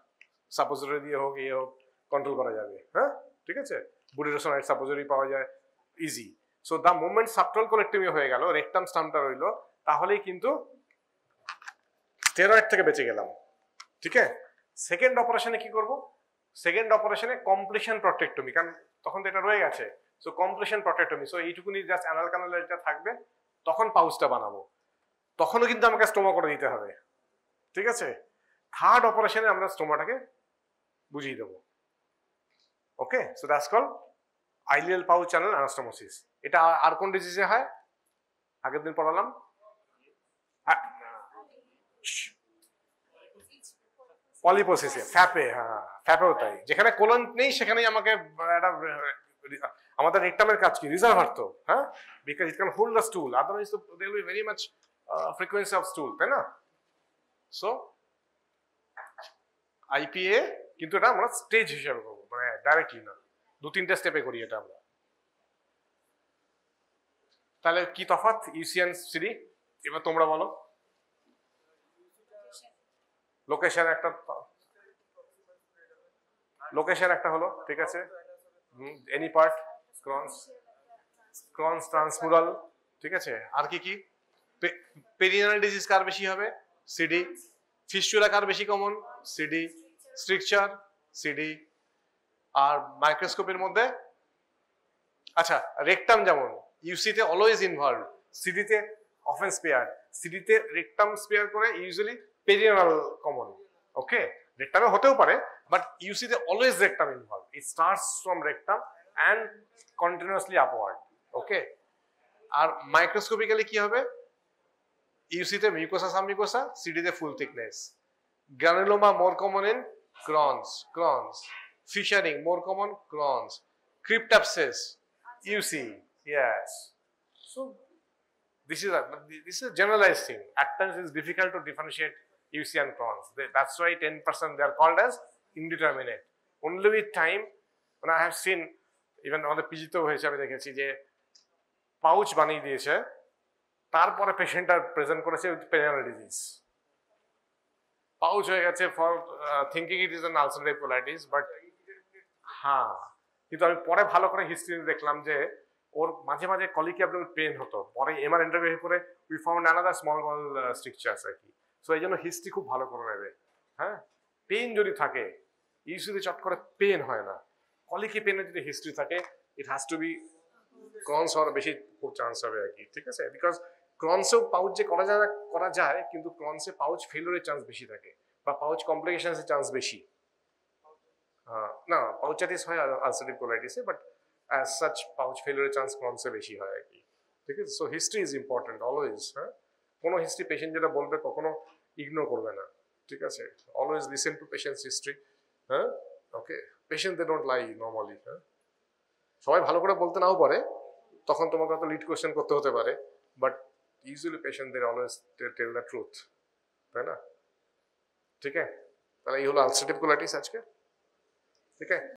সাপোজিটরি দিয়ে হোক, ইয়ে হোক, কন্ট্রোল করা যাবে। হ্যাঁ, ঠিক আছে, বুডিরোসনাইড সাপোজিটরি পাওয়া যায় easy. So the moment subtotal colectomy হয়ে গেল, রেকটাম স্টামটা রইলো, তাহলেই কিন্তু স্টেরয়েড থেকে বেঁচে গেলাম। ঠিক আছে, সেকেন্ড অপারেশনে কি করব? সেকেন্ড অপারেশনে কমপ্লিশন প্রটেক্টমি, কারণ তখন তো এটা রয়ে গেছে। সো কমপ্লিশন প্রটেক্টমি, সো এইটুকুনি জাস্ট অ্যানাল কানাল এটা থাকবে, তখন পাউচটা বানাবো, তখনও কিন্তু আমাকে স্টোমা করে দিতে হবে। ঠিক আছে, থার্ড অপারেশনে আমরা স্টোমাটাকে বুঝিয়ে দেবো। Okay, so that's call ileal pouch channel anastomosis. এটা আর কোন ডিজিজে হয়? আগের দিন পড়ালাম পলিপোসিসে, ফ্যাপে। হ্যাঁ, ফ্যাপেও তাই, যেখানে কোলন নেই সেখানেই আমাকে একটা, আমাদের রেকটামের কাজ কি? রিজার্ভার তো। হ্যাঁ, because it can hold the stool, otherwise তো there will be very much frequency of stool, তাই না? সো আইপিএ, কিন্তু এটা আমরা স্টেজ হিসেবে করবো, মানে ডাইরেক্টলি না, 2-3টে স্টেপে করি এটা আমরা। তাহলে কি তফাৎ ইউসি এন্ড সিডি? এবার তোমরা বলো। লোকেশন একটা হলো, ঠিক আছে। এনি পার্ট ক্রনস ট্রান্সমুরাল, ঠিক আছে। আর কি কি? পেরিনাল ডিজিজ কার বেশি হবে? সিডি। ফিস্চুলা কার বেশি কমন? সিডি। Stricture CD. আর মাইক্রোস্কোপের মধ্যে আচ্ছা রেকটাম যেমন ইউসিতে অলওয়েজ ইনভলভ, সিডিতে অফেন স্পেয়ার। সিডিতে রেকটাম স্পেয়ার করে ইউজুয়ালি পেরিনাল কমন। ওকে, রেকটামে হতেও পারে বাট ইউসিতে always rectum involve. It starts from rectum and continuously upward. Okay, আর মাইক্রোস্কোপিক্যালি কি হবে? ইউসিতে মিউকোসা সাবমিউকোসা, সিডিতে full thickness. Granuloma more common in Crohn's. Fissuring more common Crohn's. Cryptapsis, UC, yes. So this is a generalized thing. At times it's difficult to differentiate UC and Crohn's. That's why 10% they are called as indeterminate. Only with time, when I have seen, even আমাদের পিজিতেও হয়েছে, আমি দেখেছি যে pouch বানিয়ে দিয়েছে, তারপরে পেশেন্টটা present করেছে with perennial disease. Pouch হয়ে গেছে for thinking it is an ulcerative colitis, but হ্যাঁ, কিন্তু আমি পরে ভালো করে হিস্ট্রি দেখলাম যে ওর মাঝে মাঝে কলিক অ্যাবডোমিনাল পেন হতো। পরে এমআর ইন্টারভিউ করে উই ফাউন্ড অ্যানাদার স্মল স্ট্রিকচারস আর কি। সো এই জন্য হিস্ট্রি খুব ভালো করে নেবে। হ্যাঁ, পেন যদি থাকে, ইউসিতে চট করে পেন হয় না। কলিকি পেনের যদি হিস্ট্রি থাকে, it has to be Crohn's হওয়ার বেশি খুব চান্স হবে আর কি, ঠিক আছে। বিকজ ক্রনসেও পাউচ যে করা যায় কিন্তু ক্রনসে পাউচ ফেলিওরের চান্স বেশি থাকে বা পাউচ কমপ্লিকেশনসের চান্স বেশি। না, পাউচাইটিস হয় আলসারেটিভ কোলাইটিসে, বাট অ্যাজ সাচ পাউচ ফেলিওরের চান্স ক্রনসে বেশি হয় আর কি, ঠিক আছে। So history is important always. হ্যাঁ, কোনো হিস্ট্রি পেশেন্ট যেটা বলবে কখনো ইগনোর করবে না, ঠিক আছে। Always listen to patient's history. হ্যাঁ, okay. Patient they don't lie normally. হ্যাঁ, সবাই ভালো করে বলতে নাও পারে, তখন তোমাকে হয়তো লিড কোয়েশ্চেন করতে হতে পারে, but usually patient they always tell the truth, তাই না? ঠিক আছে, তাহলে এই হলো আলসারেটিভ কোলাইটিস আজকে, ঠিক আছে।